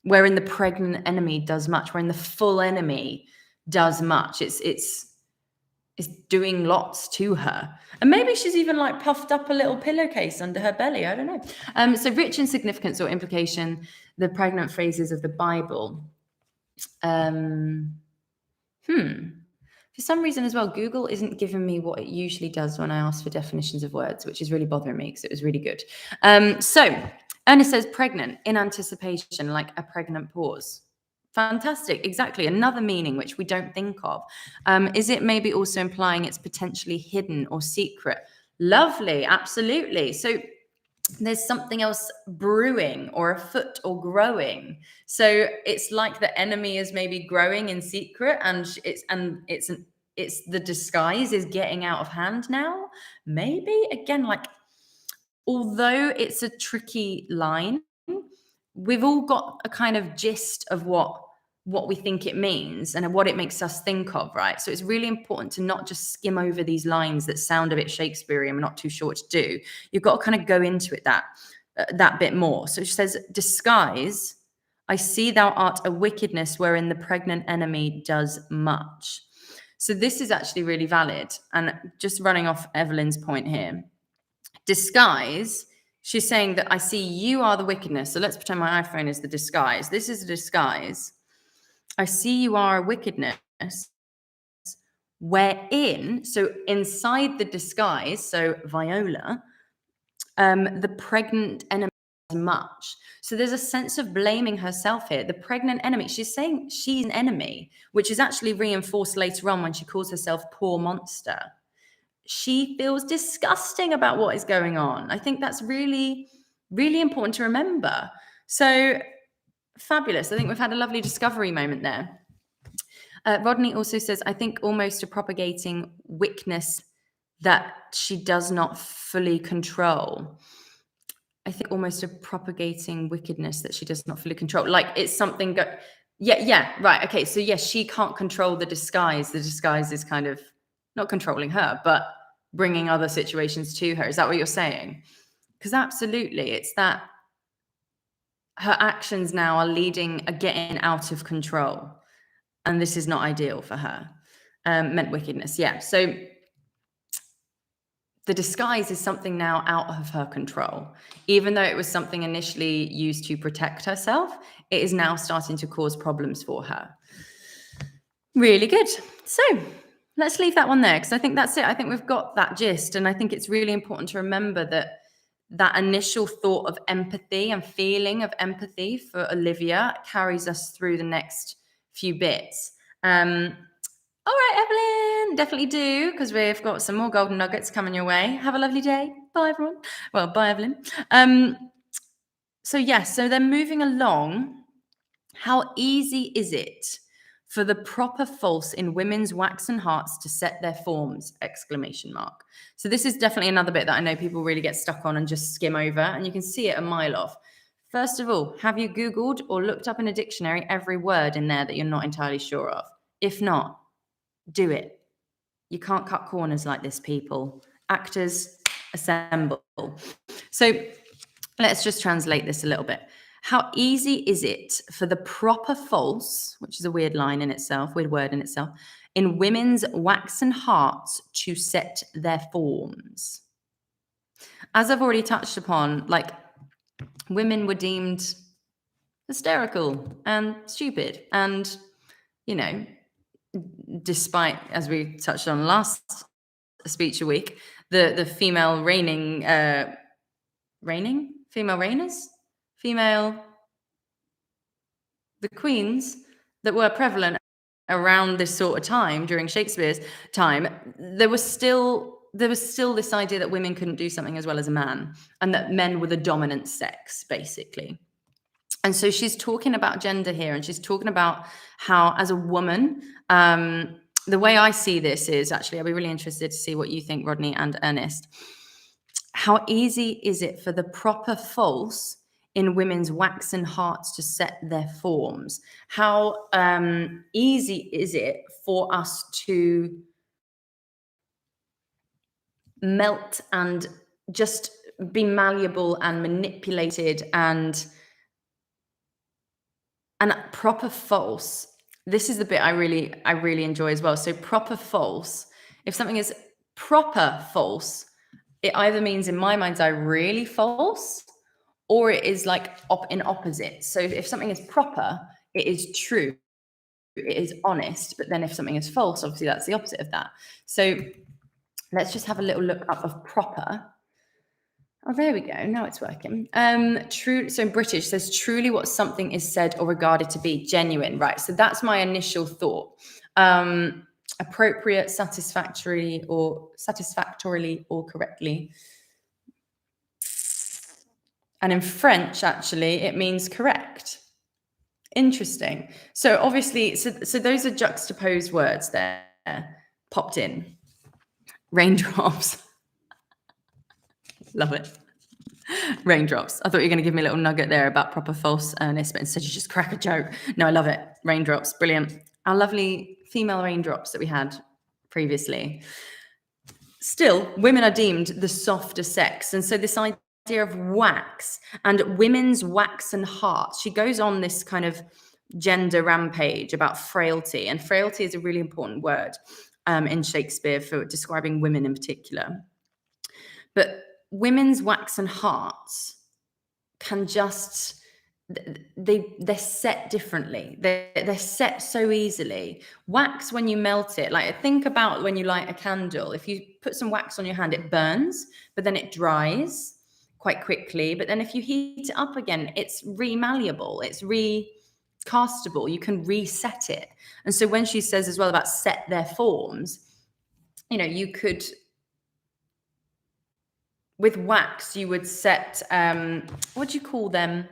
wherein the pregnant enemy does much, wherein the full enemy does much. It's doing lots to her. And maybe she's even like puffed up a little pillowcase under her belly. I don't know. So rich in significance or implication, the pregnant phrases of the Bible. For some reason as well, Google isn't giving me what it usually does when I ask for definitions of words, which is really bothering me because it was really good. So Ernest says pregnant, in anticipation, like a pregnant pause. Fantastic. Exactly. Another meaning which we don't think of. Is it maybe also implying it's potentially hidden or secret? Lovely. Absolutely. So there's something else brewing or afoot or growing. So it's like the enemy is maybe growing in secret, and it's the disguise is getting out of hand now. Maybe again, like, although it's a tricky line, we've all got a kind of gist of what we think it means and what it makes us think of, right? So it's really important to not just skim over these lines that sound a bit Shakespearean, we're not too sure what to do. You've got to kind of go into it that bit more. So she says, disguise, I see thou art a wickedness wherein the pregnant enemy does much. So this is actually really valid. And just running off Evelyn's point here, disguise, she's saying that I see you are the wickedness. So let's pretend my iPhone is the disguise. This is a disguise. I see you are a wickedness, wherein, so inside the disguise, so Viola, the pregnant enemy much. So there's a sense of blaming herself here. The pregnant enemy, she's saying she's an enemy, which is actually reinforced later on when she calls herself poor monster. She feels disgusting about what is going on. I think that's really, really important to remember. So fabulous. I think we've had a lovely discovery moment there. Rodney also says, I think almost a propagating wickedness that she does not fully control. I think almost a propagating wickedness that she does not fully control. Like it's something right. Okay. So yes, she can't control the disguise. The disguise is kind of not controlling her, but bringing other situations to her. Is that what you're saying? Because absolutely, it's that her actions now are getting out of control. And this is not ideal for her. Meant wickedness. Yeah. So the disguise is something now out of her control. Even though it was something initially used to protect herself, it is now starting to cause problems for her. Really good. So let's leave that one there because I think that's it. I think we've got that gist. And I think it's really important to remember that that initial thought of empathy and feeling of empathy for Olivia carries us through the next few bits. All right, Evelyn, definitely do, because we've got some more golden nuggets coming your way. Have a lovely day. Bye, everyone. Well, bye, Evelyn. So yes, so they're moving along. How easy is it for the proper false in women's waxen hearts to set their forms? Exclamation mark. So this is definitely another bit that I know people really get stuck on and just skim over, and you can see it a mile off. First of all, have you Googled or looked up in a dictionary every word in there that you're not entirely sure of? If not, do it. You can't cut corners like this, people. Actors, assemble. So let's just translate this a little bit. How easy is it for the proper false, which is a weird line in itself, weird word in itself, in women's waxen hearts to set their forms? As I've already touched upon, like women were deemed hysterical and stupid and, you know, despite, as we touched on last speech a week, the female the queens that were prevalent around this sort of time during Shakespeare's time, there was still this idea that women couldn't do something as well as a man, and that men were the dominant sex, basically. And so she's talking about gender here, and she's talking about how, as a woman, the way I see this is actually, I'll be really interested to see what you think, Rodney and Ernest. How easy is it for the proper false in women's waxen hearts to set their forms? How easy is it for us to melt and just be malleable and manipulated and proper false? This is the bit I really enjoy as well. So proper false, if something is proper false, it either means in my mind's eye really false, or it is like in opposite. So if something is proper, it is true, it is honest. But then if something is false, obviously that's the opposite of that. So let's just have a little look up of proper. Oh, there we go. Now it's working. True. So in British says truly what something is said or regarded to be genuine. Right. So that's my initial thought. Appropriate, satisfactorily or correctly. And in French, actually, it means correct. Interesting. So obviously, so those are juxtaposed words there popped in. Raindrops. Love it. Raindrops. I thought you were going to give me a little nugget there about proper false, Ernest, but instead you just crack a joke. No, I love it. Raindrops. Brilliant. Our lovely female raindrops that we had previously. Still, women are deemed the softer sex. And so this idea of wax and women's waxen hearts, she goes on this kind of gender rampage about frailty. And frailty is a really important word in Shakespeare for describing women in particular. But women's waxen hearts can just they're set differently. They're set so easily. Wax, when you melt it, like think about when you light a candle. If you put some wax on your hand, it burns, but then it dries quite quickly. But then if you heat it up again, it's re-malleable, it's recastable. You can reset it. And so when she says as well about set their forms, you could, with wax, you would set what do you call them?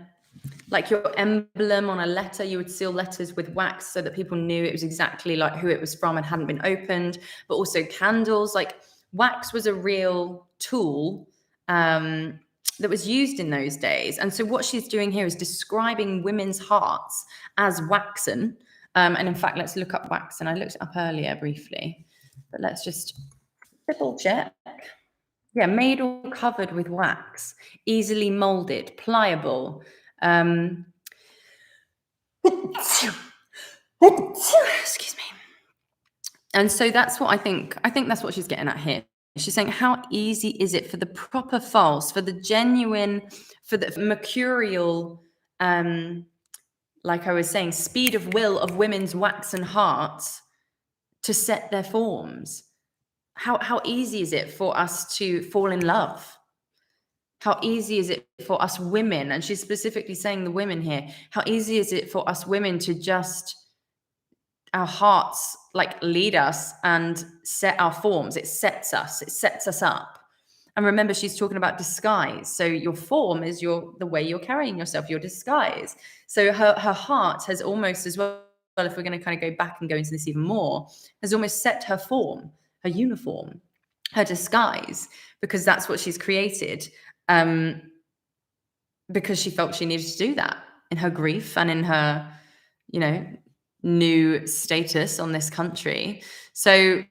Like your emblem on a letter, you would seal letters with wax so that people knew it was exactly like who it was from and hadn't been opened. But also candles, like wax was a real tool that was used in those days. And so what she's doing here is describing women's hearts as waxen. And in fact, let's look up waxen. I looked it up earlier briefly, but let's just triple check. Yeah, made or covered with wax, easily molded, pliable. Excuse me. And so that's what I think that's what she's getting at here. She's saying, how easy is it for the proper false, for the genuine, for the mercurial, like I was saying, speed of will of women's waxen hearts to set their forms? How easy is it for us to fall in love? How easy is it for us women? And she's specifically saying the women here. How easy is it for us women to just, our hearts like lead us and set our forms? It sets us up. And remember, she's talking about disguise. So your form is the way you're carrying yourself, your disguise. So her heart has almost, as well, if we're going to kind of go back and go into this even more, has almost set her form, her uniform, her disguise, because that's what she's created. Because she felt she needed to do that in her grief and in her, new status on this country. So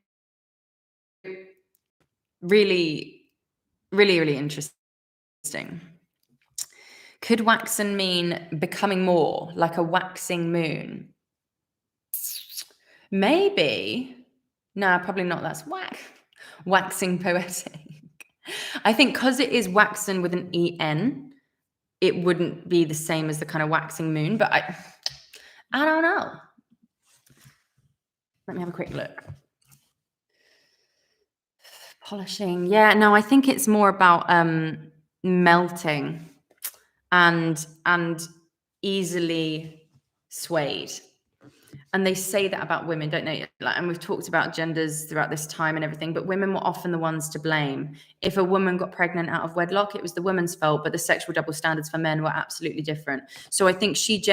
really, really, really interesting. Could waxen mean becoming more, like a waxing moon? Maybe. No, probably not. That's waxing poetic. I think because it is waxen with an en, it wouldn't be the same as the kind of waxing moon, but I don't know. Let me have a quick look. Polishing. Yeah, no, I think it's more about melting and easily swayed. And they say that about women, don't they? And we've talked about genders throughout this time and everything, but women were often the ones to blame. If a woman got pregnant out of wedlock, it was the woman's fault, but the sexual double standards for men were absolutely different. So I think she's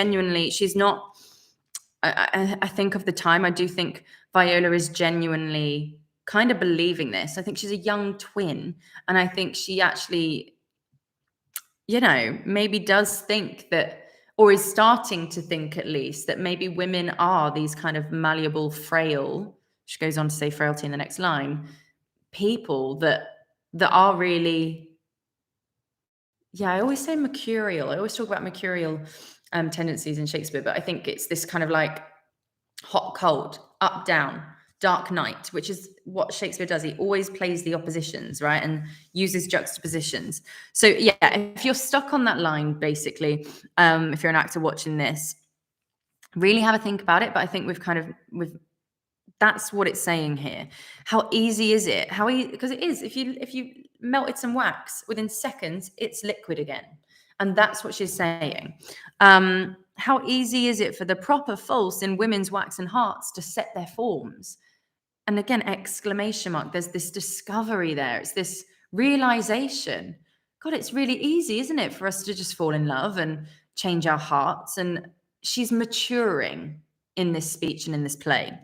not, I think of the time, I do think Viola is genuinely kind of believing this. I think she's a young twin, and I think she actually, maybe does think that, or is starting to think at least, that maybe women are these kind of malleable, frail, she goes on to say frailty in the next line, people that are really, I always say mercurial. I always talk about mercurial tendencies in Shakespeare, but I think it's this kind of like hot, cold, up, down, dark, night, which is what Shakespeare does. He always plays the oppositions, right? And uses juxtapositions. So yeah, if you're stuck on that line, basically, if you're an actor watching this, really have a think about it. But I think that's what it's saying here. How easy is it? Because it is, if you melted some wax, within seconds, it's liquid again. And that's what she's saying. How easy is it for the proper false in women's waxen hearts to set their forms? And again, exclamation mark. There's this discovery there. It's this realization. God, it's really easy, isn't it, for us to just fall in love and change our hearts? And she's maturing in this speech and in this play.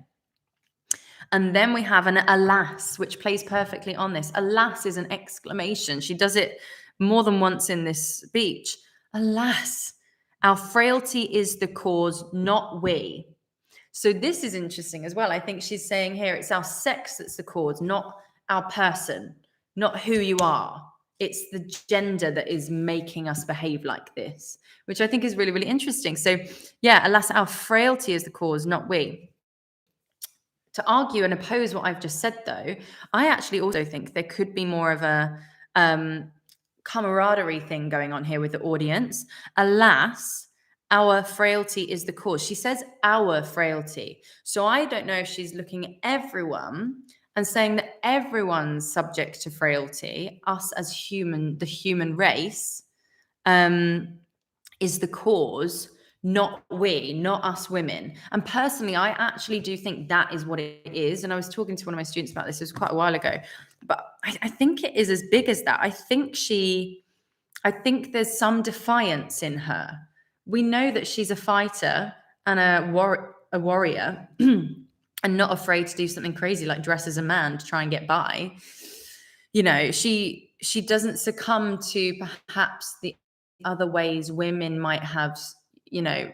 And then we have an alas, which plays perfectly on this. Alas is an exclamation. She does it more than once in this speech. Alas, our frailty is the cause, not we. So this is interesting as well. I think she's saying here, it's our sex that's the cause, not our person, not who you are. It's the gender that is making us behave like this, which I think is really, really interesting. So yeah, alas, our frailty is the cause, not we. To argue and oppose what I've just said, though, I actually also think there could be more of a camaraderie thing going on here with the audience. Alas, our frailty is the cause. She says our frailty. So I don't know if she's looking at everyone and saying that everyone's subject to frailty, us as human, the human race, is the cause, not we, not us women. And personally, I actually do think that is what it is. And I was talking to one of my students about this, it was quite a while ago, but I think it is as big as that. I think there's some defiance in her. We know that she's a fighter and a warrior and not afraid to do something crazy like dress as a man to try and get by. You know, she doesn't succumb to perhaps the other ways women might have, you know,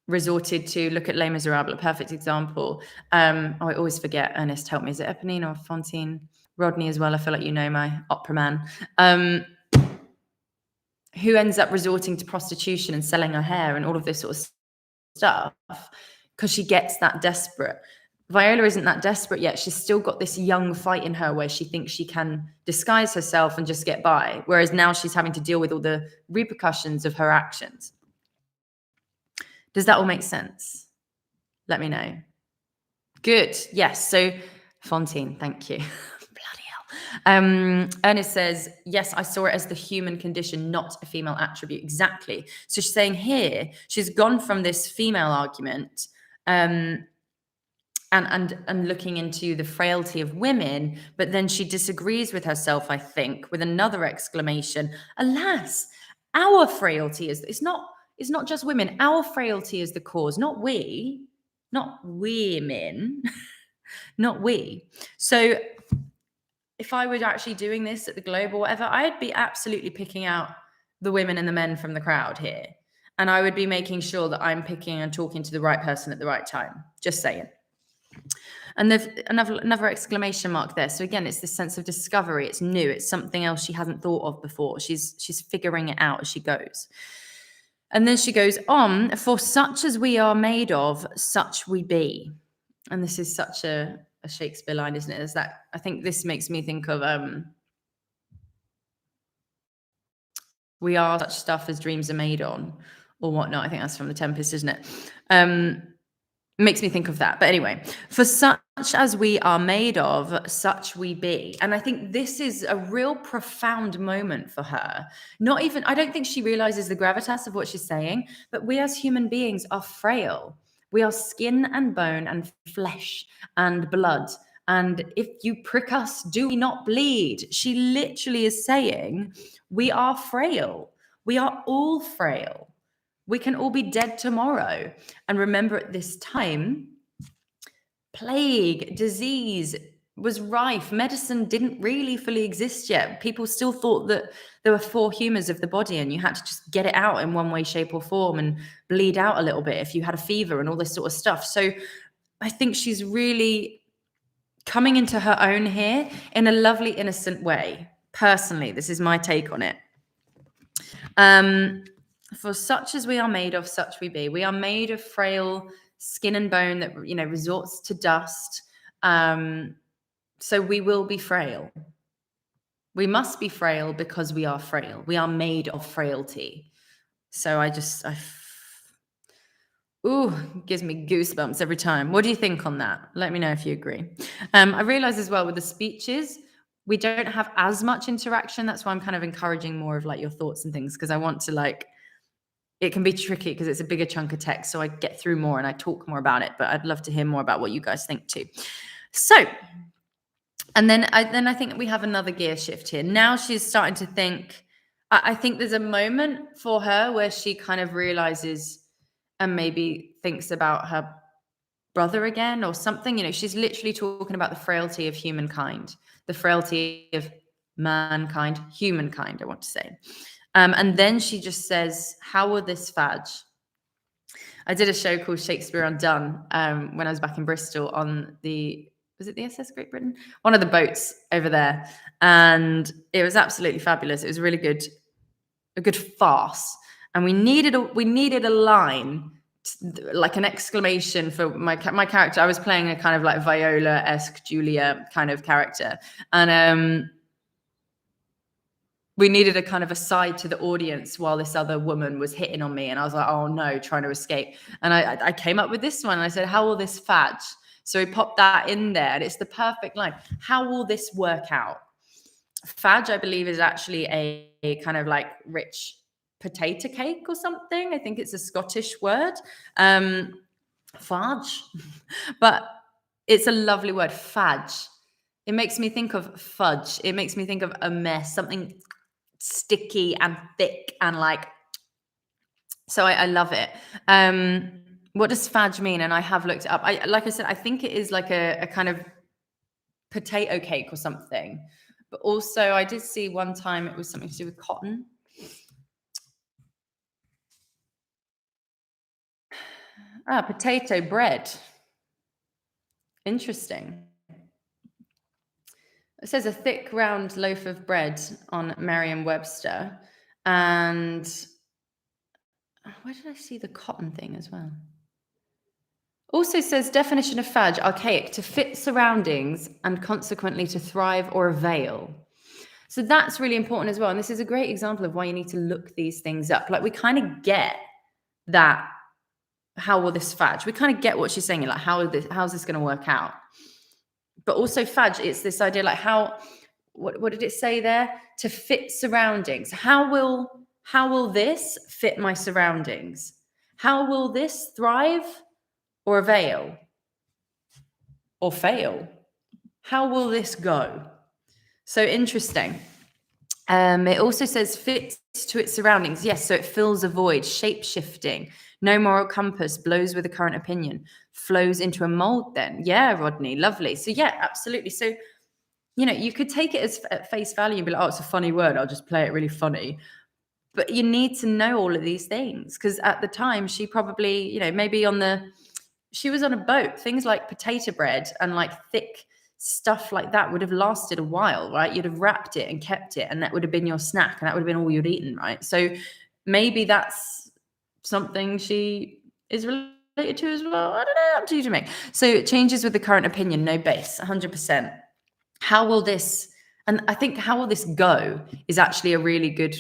resorted to. Look at Les Miserables, a perfect example. I always forget. Ernest, help me. Is it Eponine or Fantine? Rodney as well. I feel like you know my opera man. Who ends up resorting to prostitution and selling her hair and all of this sort of stuff because she gets that desperate. Viola isn't that desperate yet. She's still got this young fight in her where she thinks she can disguise herself and just get by. Whereas now she's having to deal with all the repercussions of her actions. Does that all make sense? Let me know. Good. Yes. So Fantine, thank you. Ernest says, yes, I saw it as the human condition, not a female attribute. Exactly. So she's saying here, she's gone from this female argument and looking into the frailty of women, but then she disagrees with herself, I think, with another exclamation. Alas, our frailty it's not just women. Our frailty is the cause, not we, not women, not we. So if I were actually doing this at the Globe or whatever, I'd be absolutely picking out the women and the men from the crowd here. And I would be making sure that I'm picking and talking to the right person at the right time. Just saying. And there's another exclamation mark there. So again, it's this sense of discovery. It's new. It's something else she hasn't thought of before. She's figuring it out as she goes. And then she goes on, for such as we are made of, such we be. And this is such a Shakespeare line, isn't it? Is that, I think this makes me think of we are such stuff as dreams are made on, or whatnot. I think that's from The Tempest, isn't it? Makes me think of that. But anyway, for such as we are made of, such we be. And I think this is a real profound moment for her. I don't think she realizes the gravitas of what she's saying, but we as human beings are frail. We are skin and bone and flesh and blood. And if you prick us, do we not bleed? She literally is saying, we are frail. We are all frail. We can all be dead tomorrow. And remember, at this time, plague, disease was rife. Medicine didn't really fully exist yet. People still thought that there were 4 humors of the body and you had to just get it out in one way, shape, or form and bleed out a little bit if you had a fever and all this sort of stuff. So I think she's really coming into her own here in a lovely, innocent way. Personally, this is my take on it. For such as we are made of, such we be. We are made of frail skin and bone that, you know, resorts to dust. So we will be frail. We must be frail because we are frail. We are made of frailty. So gives me goosebumps every time. What do you think on that? Let me know if you agree. I realize as well with the speeches, we don't have as much interaction. That's why I'm kind of encouraging more of like your thoughts and things, because I want to it can be tricky because it's a bigger chunk of text. So I get through more and I talk more about it, but I'd love to hear more about what you guys think too. So, and then I think we have another gear shift here. Now she's starting to think, I think there's a moment for her where she kind of realizes and maybe thinks about her brother again or something. You know, she's literally talking about the frailty of humankind, the frailty of mankind, humankind, I want to say. And then she just says, how will this fadge? I did a show called Shakespeare Undone when I was back in Bristol on was it the SS Great Britain? One of the boats over there. And it was absolutely fabulous. It was really good, a good farce. And we needed a line, like an exclamation for my character. I was playing a kind of like Viola-esque Julia kind of character. And we needed a kind of aside to the audience while this other woman was hitting on me. And I was like, oh no, trying to escape. And I came up with this one. And I said, how will this fadge? So we popped that in there. And it's the perfect line. How will this work out? Fadge, I believe, is actually a kind of like rich potato cake or something. I think it's a Scottish word. Fudge. But it's a lovely word, fadge. It makes me think of fudge. It makes me think of a mess, something sticky and thick and like, so I love it. What does fadge mean? And I have looked it up. Like I said, I think it is like a kind of potato cake or something. But also I did see one time it was something to do with cotton. Potato bread. Interesting. It says a thick round loaf of bread on Merriam-Webster. And where did I see the cotton thing as well? Also says definition of fadge, archaic, to fit surroundings and consequently to thrive or avail. So that's really important as well. And this is a great example of why you need to look these things up. Like we kind of get that, how will this fadge? We kind of get what she's saying, like how's this going to work out? But also fadge, it's this idea like what did it say there? To fit surroundings. How will this fit my surroundings? How will this thrive or avail or fail? How will this go? So interesting. It also says fits to its surroundings. Yes, so it fills a void, shape-shifting. No moral compass, blows with a current opinion, flows into a mold then. Yeah, Rodney, lovely. So yeah, absolutely. So, you could take it as at face value and be like, oh, it's a funny word. I'll just play it really funny. But you need to know all of these things because at the time she probably, maybe she was on a boat. Things like potato bread and like thick stuff like that would have lasted a while, right? You'd have wrapped it and kept it and that would have been your snack and that would have been all you'd eaten, right? So maybe that's something she is related to as well. I don't know, up to you to make. So changes with the current opinion, no base, 100%. How will this, and I think how will this go is actually a really good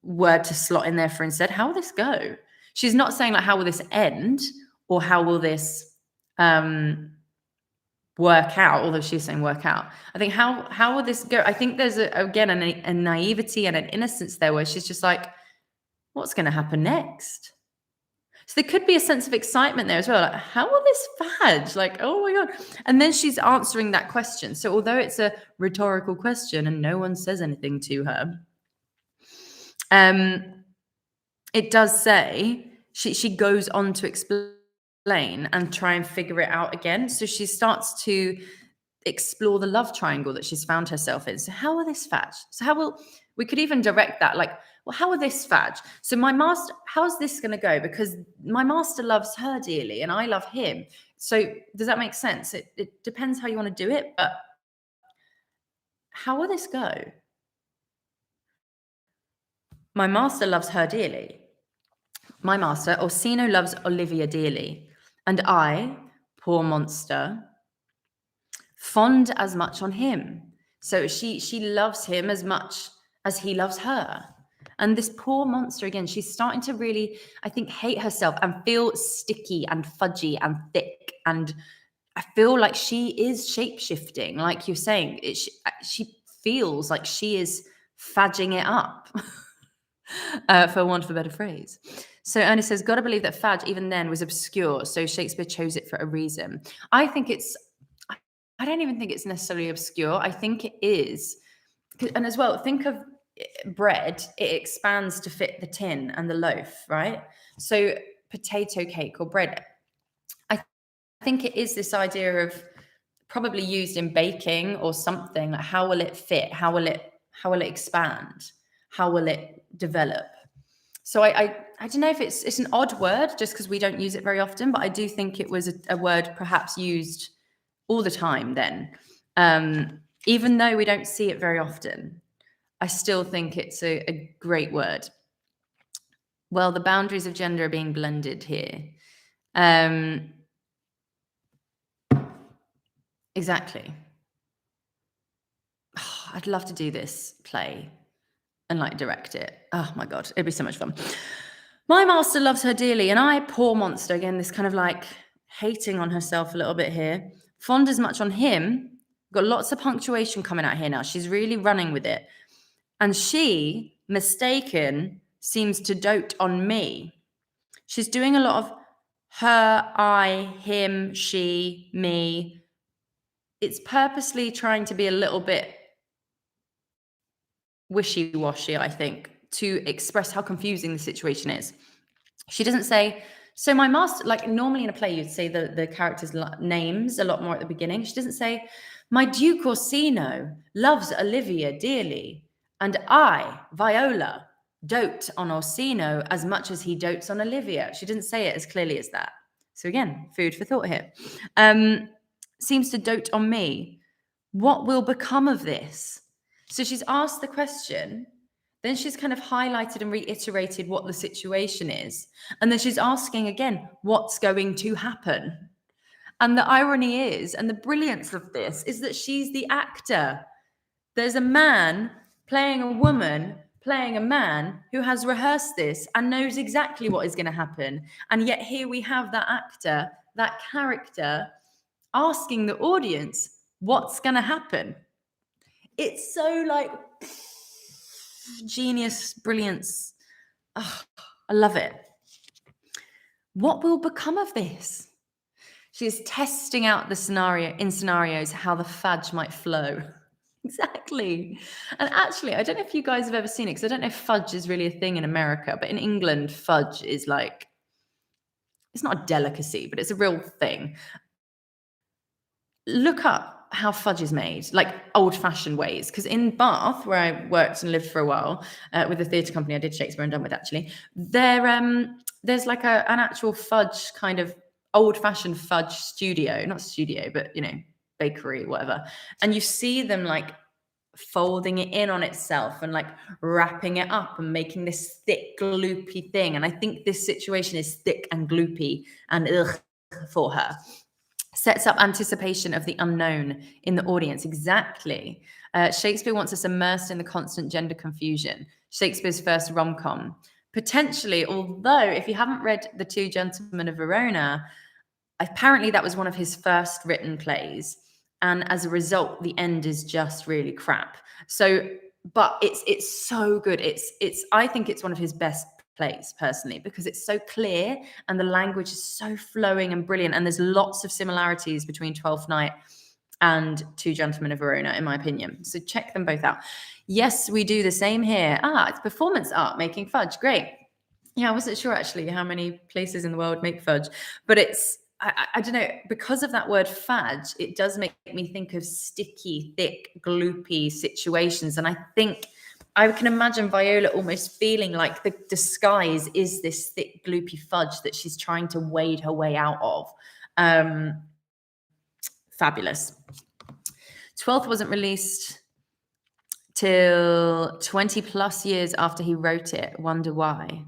word to slot in there for instead. How will this go? She's not saying like, how will this end or how will this work out, although she's saying work out. I think how will this go? I think there's again a naivety and an innocence there where she's just like, what's going to happen next? So there could be a sense of excitement there as well. Like, how will this fadge? Like, oh my God. And then she's answering that question. So although it's a rhetorical question and no one says anything to her, it does say she goes on to explain and try and figure it out again. So she starts to explore the love triangle that she's found herself in. So how will this fadge? So we could even direct that like, well, how will this fadge? So my master, how's this going to go? Because my master loves her dearly and I love him. So does that make sense? It depends how you want to do it, but how will this go? My master loves her dearly. My master, Orsino, loves Olivia dearly. And I, poor monster, fond as much on him. So she loves him as much as he loves her. And this poor monster, again, she's starting to really, I think, hate herself and feel sticky and fudgy and thick. And I feel like she is shape-shifting, like you're saying. She feels like she is fadging it up, for want of a better phrase. So Ernest says, gotta believe that fadge even then was obscure, so Shakespeare chose it for a reason. I don't even think it's necessarily obscure. I think it is. And as well, think of bread, it expands to fit the tin and the loaf, right? So potato cake or bread, I think it is this idea of probably used in baking or something. Like how will it fit? How will it expand? How will it develop? So I don't know if it's an odd word just because we don't use it very often, but I do think it was a word perhaps used all the time then. Even though we don't see it very often, I still think it's a great word. Well, the boundaries of gender are being blended here. Exactly. I'd love to do this play. and like direct it. Oh my God, it'd be so much fun. My master loves her dearly, and I, poor monster, again, this kind of like hating on herself a little bit here, fond as much on him. Got lots of punctuation coming out here now. She's really running with it. And she, mistaken, seems to dote on me. She's doing a lot of her, I, him, she, me. It's purposely trying to be a little bit wishy-washy, I think, to express how confusing the situation is. She doesn't say, so my master, like normally in a play, you'd say the characters' names a lot more at the beginning. She doesn't say, my Duke Orsino loves Olivia dearly, and I, Viola, dote on Orsino as much as he dotes on Olivia. She didn't say it as clearly as that. So again, food for thought here. Seems to dote on me. What will become of this? So she's asked the question, then she's kind of highlighted and reiterated what the situation is. And then she's asking again, what's going to happen? And the irony is, and the brilliance of this, is that she's the actor. There's a man playing a woman, playing a man who has rehearsed this and knows exactly what is going to happen. And yet here we have that actor, that character, asking the audience, what's going to happen? It's so like genius, brilliance. Oh, I love it. What will become of this? She's testing out the scenarios how the fudge might flow. Exactly. And actually, I don't know if you guys have ever seen it, because I don't know if fudge is really a thing in America, but in England, fudge is like, it's not a delicacy, but it's a real thing. Look up how fudge is made, like old-fashioned ways. Because in Bath, where I worked and lived for a while with a theatre company I did Shakespeare and done with, actually, there's like an actual fudge kind of old-fashioned fudge studio, not studio, but bakery, whatever. And you see them like folding it in on itself and like wrapping it up and making this thick, gloopy thing. And I think this situation is thick and gloopy and ugh for her. Sets up anticipation of the unknown in the audience. Exactly. Shakespeare wants us immersed in the constant gender confusion. Shakespeare's first rom-com. Potentially, although if you haven't read The Two Gentlemen of Verona, apparently that was one of his first written plays. And as a result, the end is just really crap. So, but it's so good. I think it's one of his best plays personally, because it's so clear and the language is so flowing and brilliant, and there's lots of similarities between Twelfth Night and Two Gentlemen of Verona, in my opinion. So check them both out. Yes, we do the same here. It's performance art, making fudge. Great. Yeah, I wasn't sure actually how many places in the world make fudge, but it's I don't know, because of that word fudge, it does make me think of sticky, thick, gloopy situations. And I think I can imagine Viola almost feeling like the disguise is this thick, gloopy fudge that she's trying to wade her way out of. Fabulous. 12th wasn't released till 20 plus years after he wrote it. Wonder why.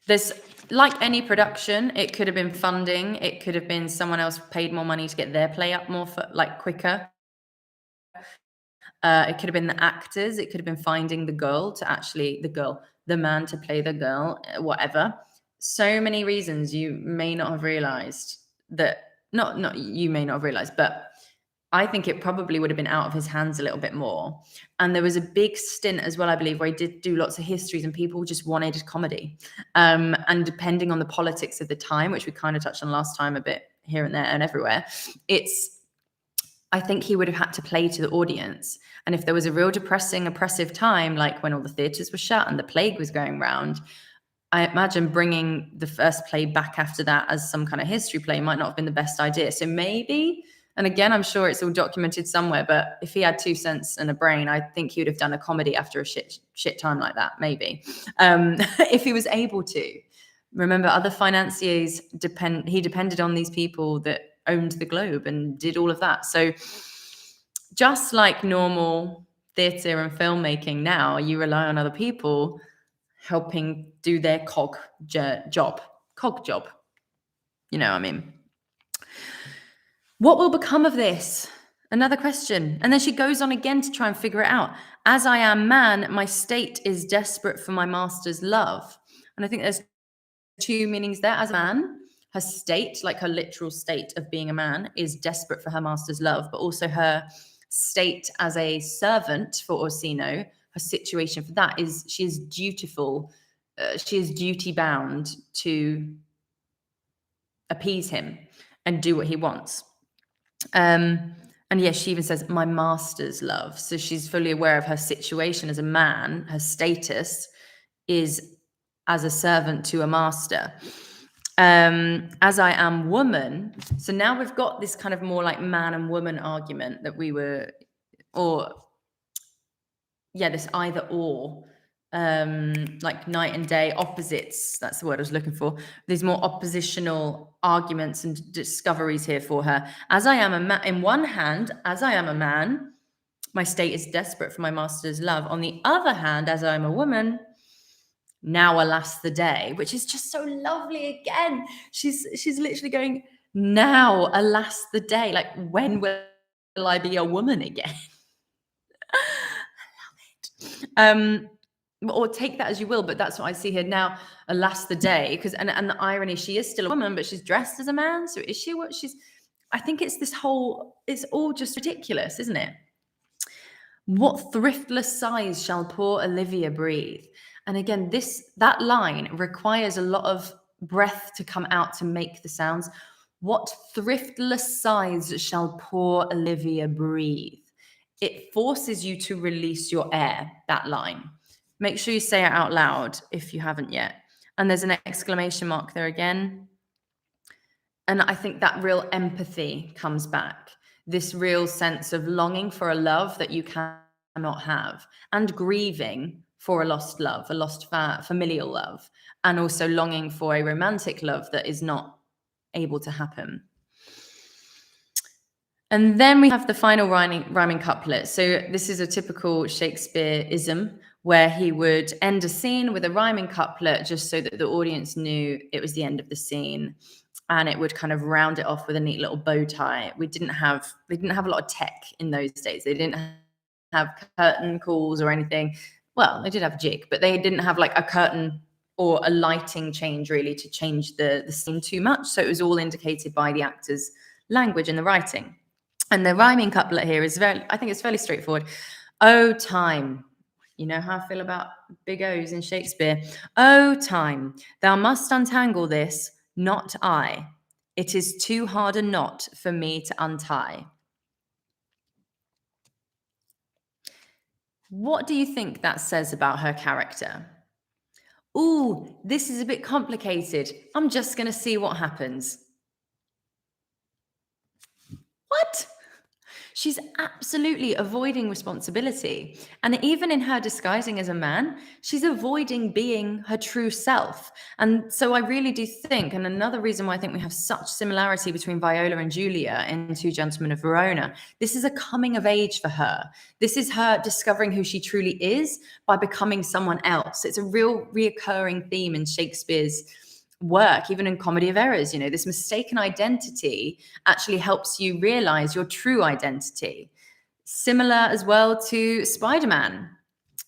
There's, like any production, it could have been funding. It could have been someone else paid more money to get their play up more quicker. It could have been the actors. It could have been finding the man to play the girl, whatever. So many reasons you may not have realized that, not you may not have realized, but I think it probably would have been out of his hands a little bit more. And there was a big stint as well, I believe, where he did do lots of histories and people just wanted comedy. And depending on the politics of the time, which we kind of touched on last time a bit here and there and everywhere, I think he would have had to play to the audience. And if there was a real depressing, oppressive time, like when all the theatres were shut and the plague was going round, I imagine bringing the first play back after that as some kind of history play might not have been the best idea. So maybe, and again, I'm sure it's all documented somewhere, but if he had 2 cents and a brain, I think he would have done a comedy after a shit time like that, maybe. If he was able to. Remember, other financiers, he depended on these people that owned the globe and did all of that. So just like normal theatre and filmmaking now, you rely on other people helping do their cog job. You know what I mean? What will become of this? Another question. And then she goes on again to try and figure it out. As I am man, my state is desperate for my master's love. And I think there's two meanings there. As a man, her state, like her literal state of being a man, is desperate for her master's love, but also her state as a servant for Orsino, her situation for that is she is dutiful. She is duty bound to appease him and do what he wants. And yes, she even says, my master's love. So she's fully aware of her situation as a man, her status is as a servant to a master. As I am woman. So now we've got this kind of more like man and woman argument that we were, or yeah, this either or, like night and day, opposites. That's the word I was looking for. There's more oppositional arguments and discoveries here for her. As I am a man, in one hand, as I am a man, my state is desperate for my master's love. On the other hand, as I am a woman, now alas the day, which is just so lovely. Again, she's literally going, now alas the day. Like, when will I be a woman again? I love it. Or take that as you will, but that's what I see here now. Alas the day, because and the irony, she is still a woman, but she's dressed as a man. So is she what she's? I think it's this whole. It's all just ridiculous, isn't it? What thriftless sighs shall poor Olivia breathe? And again, that line requires a lot of breath to come out to make the sounds. What thriftless sighs shall poor Olivia breathe? It forces you to release your air, that line. Make sure you say it out loud if you haven't yet. And there's an exclamation mark there again. And I think that real empathy comes back. This real sense of longing for a love that you cannot have, and grieving for a lost love, a lost familial love, and also longing for a romantic love that is not able to happen. And then we have the final rhyming couplet. So this is a typical Shakespeare-ism where he would end a scene with a rhyming couplet just so that the audience knew it was the end of the scene, and it would kind of round it off with a neat little bow tie. They didn't have a lot of tech in those days. They didn't have curtain calls or anything. Well, they did have a jig, but they didn't have like a curtain or a lighting change really to change the scene too much. So it was all indicated by the actor's language and the writing. And the rhyming couplet here is I think it's fairly straightforward. Oh, time. You know how I feel about big O's in Shakespeare. Oh, time, thou must untangle this, not I. It is too hard a knot for me to untie. What do you think that says about her character? Ooh, this is a bit complicated. I'm just going to see what happens. What? She's absolutely avoiding responsibility. And even in her disguising as a man, she's avoiding being her true self. And so I really do think, and another reason why I think we have such similarity between Viola and Julia in Two Gentlemen of Verona, this is a coming of age for her. This is her discovering who she truly is by becoming someone else. It's a real reoccurring theme in Shakespeare's work, even in Comedy of Errors. You know, this mistaken identity actually helps you realize your true identity. Similar as well to Spider-Man.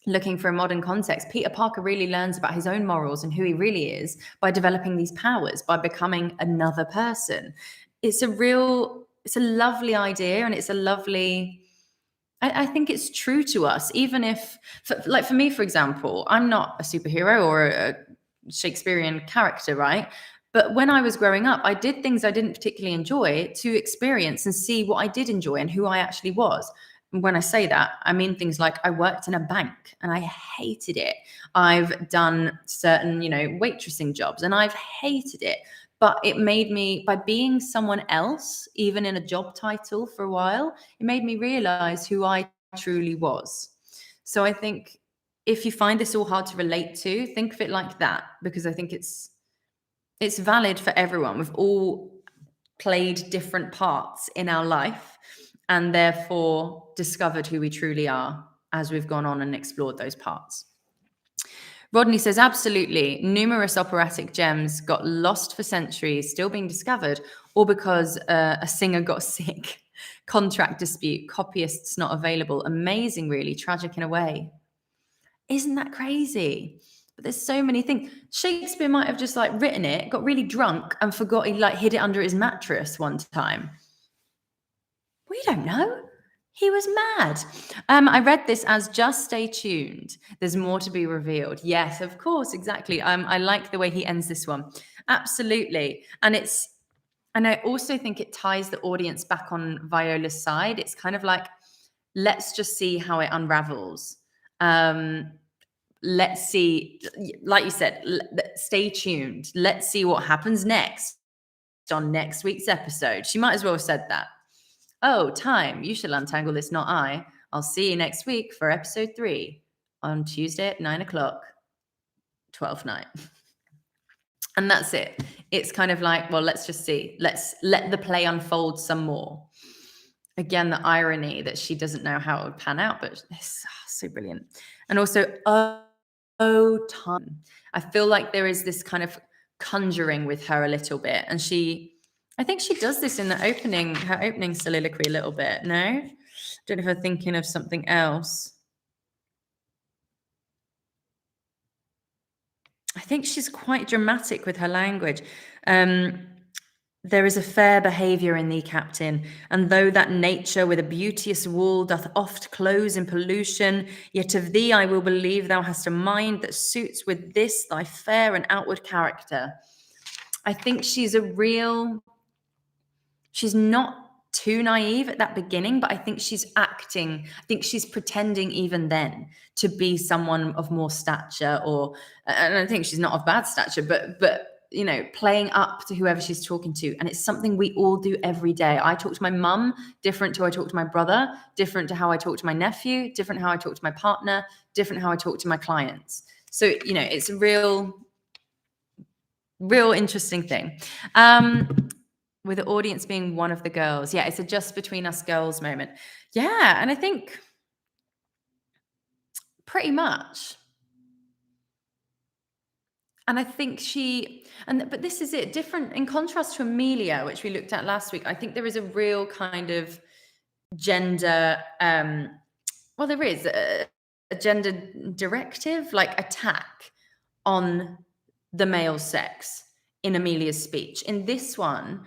Looking for a modern context, Peter Parker really learns about his own morals and who he really is by developing these powers, by becoming another person. It's a lovely idea, and it's a lovely, I think it's true to us, even if, for me, for example, I'm not a superhero or a Shakespearean character, right? But when I was growing up, I did things I didn't particularly enjoy to experience and see what I did enjoy and who I actually was. And when I say that, I mean things like I worked in a bank and I hated it. I've done certain, waitressing jobs and I've hated it. But it made me, by being someone else, even in a job title for a while, it made me realize who I truly was. So I think if you find this all hard to relate to, think of it like that, because I think it's valid for everyone. We've all played different parts in our life and therefore discovered who we truly are as we've gone on and explored those parts. Rodney says, absolutely. Numerous operatic gems got lost for centuries, still being discovered, or because a singer got sick. Contract dispute, copyists not available. Amazing, really. Tragic in a way. Isn't that crazy? But there's so many things. Shakespeare might have just like written it, got really drunk and forgot he like hid it under his mattress one time. We don't know. He was mad. I read this as just stay tuned. There's more to be revealed. Yes, of course, exactly. I like the way he ends this one. Absolutely. And I also think it ties the audience back on Viola's side. It's kind of like, let's just see how it unravels. Let's see, like you said, stay tuned. Let's see what happens next on next week's episode. She might as well have said that. Oh, time. You shall untangle this, not I. I'll see you next week for episode 3 on Tuesday at 9 o'clock, 12th night. And that's it. It's kind of like, well, let's just see. Let's let the play unfold some more. Again, the irony that she doesn't know how it would pan out, but it's so brilliant. And also, time. I feel like there is this kind of conjuring with her a little bit. And I think she does this in her opening soliloquy a little bit. No? Don't know if I'm thinking of something else. I think she's quite dramatic with her language. There is a fair behaviour in thee, Captain, and though that nature with a beauteous wall doth oft close in pollution, yet of thee I will believe thou hast a mind that suits with this thy fair and outward character. I think she's not too naive at that beginning, but I think she's pretending even then to be someone of more stature, and I think she's not of bad stature, but you know, playing up to whoever she's talking to. And it's something we all do every day. I talk to my mum, different to how I talk to my brother, different to how I talk to my nephew, different how I talk to my partner, different how I talk to my clients. So, you know, it's a real interesting thing. With the audience being one of the girls. Yeah, it's a just between us girls moment. Yeah, and I think pretty much. And I think but this is it, different in contrast to Amelia, which we looked at last week. I think there is a real kind of gender, well, there is a gender directive, like attack on the male sex in Amelia's speech. In this one,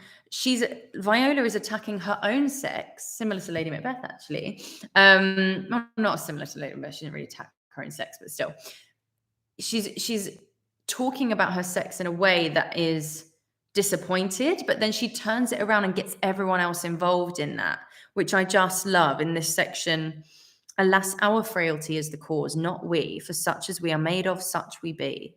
Viola is attacking her own sex, similar to Lady Macbeth, actually. Well, not similar to Lady Macbeth, she didn't really attack her own sex, but still. She's talking about her sex in a way that is disappointed, but then she turns it around and gets everyone else involved in that, which I just love in this section. Alas, our frailty is the cause, not we, for such as we are made of, such we be.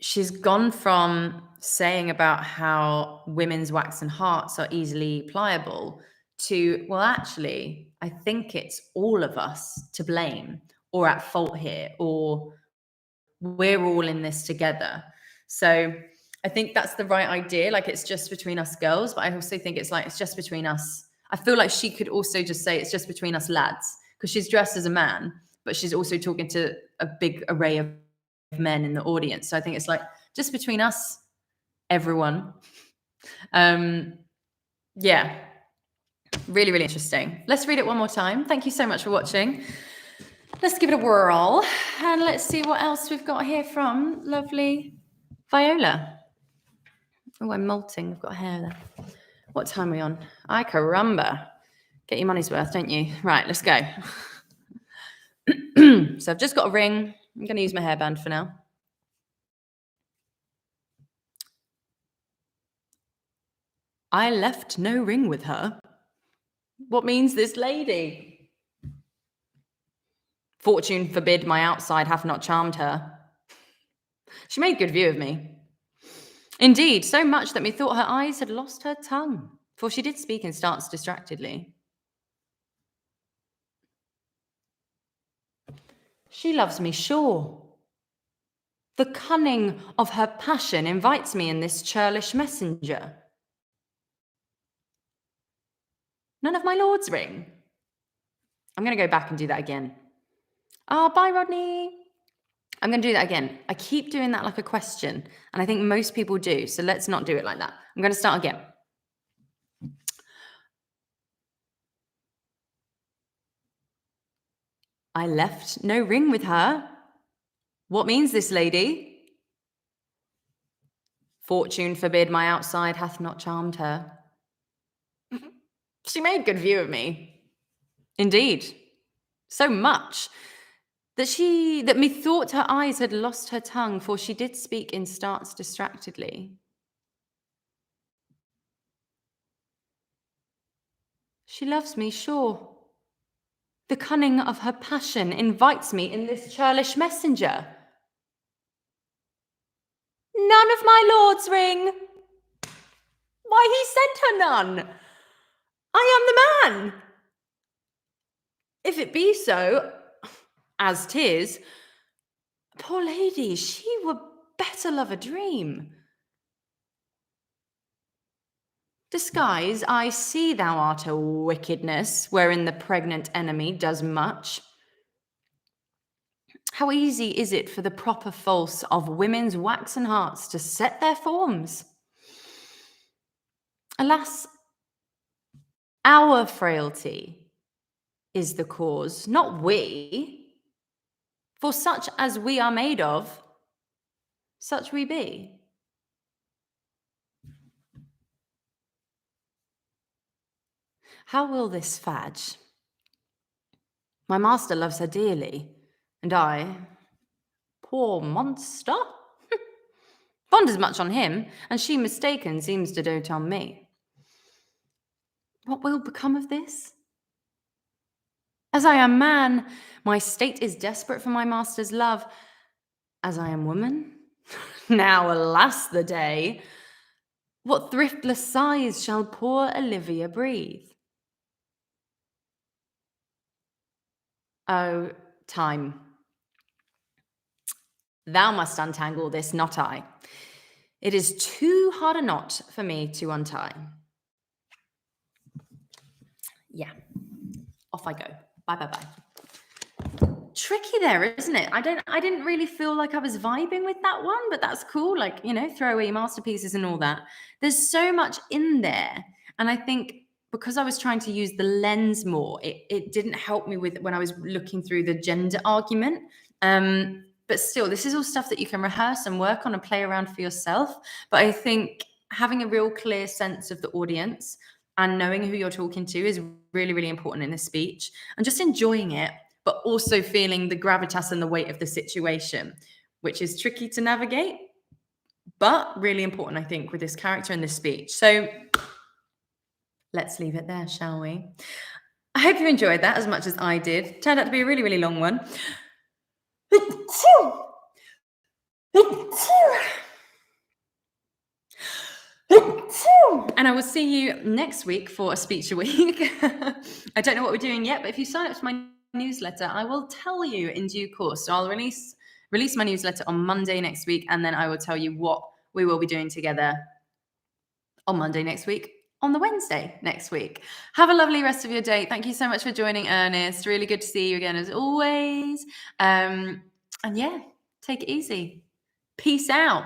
She's gone from saying about how women's waxen hearts are easily pliable to, well, actually, I think it's all of us to blame or at fault here, or we're all in this together. So I think that's the right idea. Like, it's just between us girls, but I also think it's just between us. I feel like she could also just say it's just between us lads, because she's dressed as a man, but she's also talking to a big array of men in the audience. So I think it's like just between us, everyone. Yeah, really, really interesting. Let's read it one more time. Thank you so much for watching. Let's give it a whirl and let's see what else we've got here from lovely Viola. Oh, I'm molting. I've got hair there. What time are we on? Ay, caramba. Get your money's worth, don't you? Right, let's go. So I've just got a ring. I'm going to use my hairband for now. I left no ring with her. What means this lady? Fortune forbid my outside hath not charmed her. She made good view of me. Indeed, so much that methought her eyes had lost her tongue, for she did speak in starts distractedly. She loves me, sure. The cunning of her passion invites me in this churlish messenger. None of my lord's ring. I'm going to go back and do that again. Bye, Rodney. I'm going to do that again. I keep doing that like a question, and I think most people do, so let's not do it like that. I'm going to start again. I left no ring with her. What means this, lady? Fortune forbid my outside hath not charmed her. She made good view of me. Indeed, so much that methought her eyes had lost her tongue, for she did speak in starts distractedly. She loves me, sure. The cunning of her passion invites me in this churlish messenger. None of my lord's ring. Why, he sent her none. I am the man. If it be so, as 'tis, poor lady, she were better love a dream. Disguise, I see thou art a wickedness, wherein the pregnant enemy does much. How easy is it for the proper false of women's waxen hearts to set their forms? Alas, our frailty is the cause, not we. For such as we are made of, such we be. How will this fadge? My master loves her dearly, and I, poor monster, fond as much on him, and she mistaken seems to dote on me. What will become of this? As I am man, my state is desperate for my master's love. As I am woman, now alas the day, what thriftless sighs shall poor Olivia breathe? Oh, time. Thou must untangle this, not I. It is too hard a knot for me to untie. Yeah, off I go. Bye, bye, bye. Tricky there, isn't it? I didn't really feel like I was vibing with that one, but that's cool. Like, you know, throwaway masterpieces and all that. There's so much in there. And I think because I was trying to use the lens more, it didn't help me with when I was looking through the gender argument. But still, this is all stuff that you can rehearse and work on and play around for yourself. But I think having a real clear sense of the audience and knowing who you're talking to is really, really important in a speech, and just enjoying it, but also feeling the gravitas and the weight of the situation, which is tricky to navigate, but really important, I think, with this character and this speech. So let's leave it there, shall we? I hope you enjoyed that as much as I did. Turned out to be a really, really long one. And I will see you next week for a speech a week. I don't know what we're doing yet, but if you sign up to my newsletter, I will tell you in due course. So I'll release my newsletter on Monday next week, and then I will tell you what we will be doing together on Monday next week, on the Wednesday next week. Have a lovely rest of your day. Thank you so much for joining, Ernest. Really good to see you again as always. And yeah, take it easy. Peace out.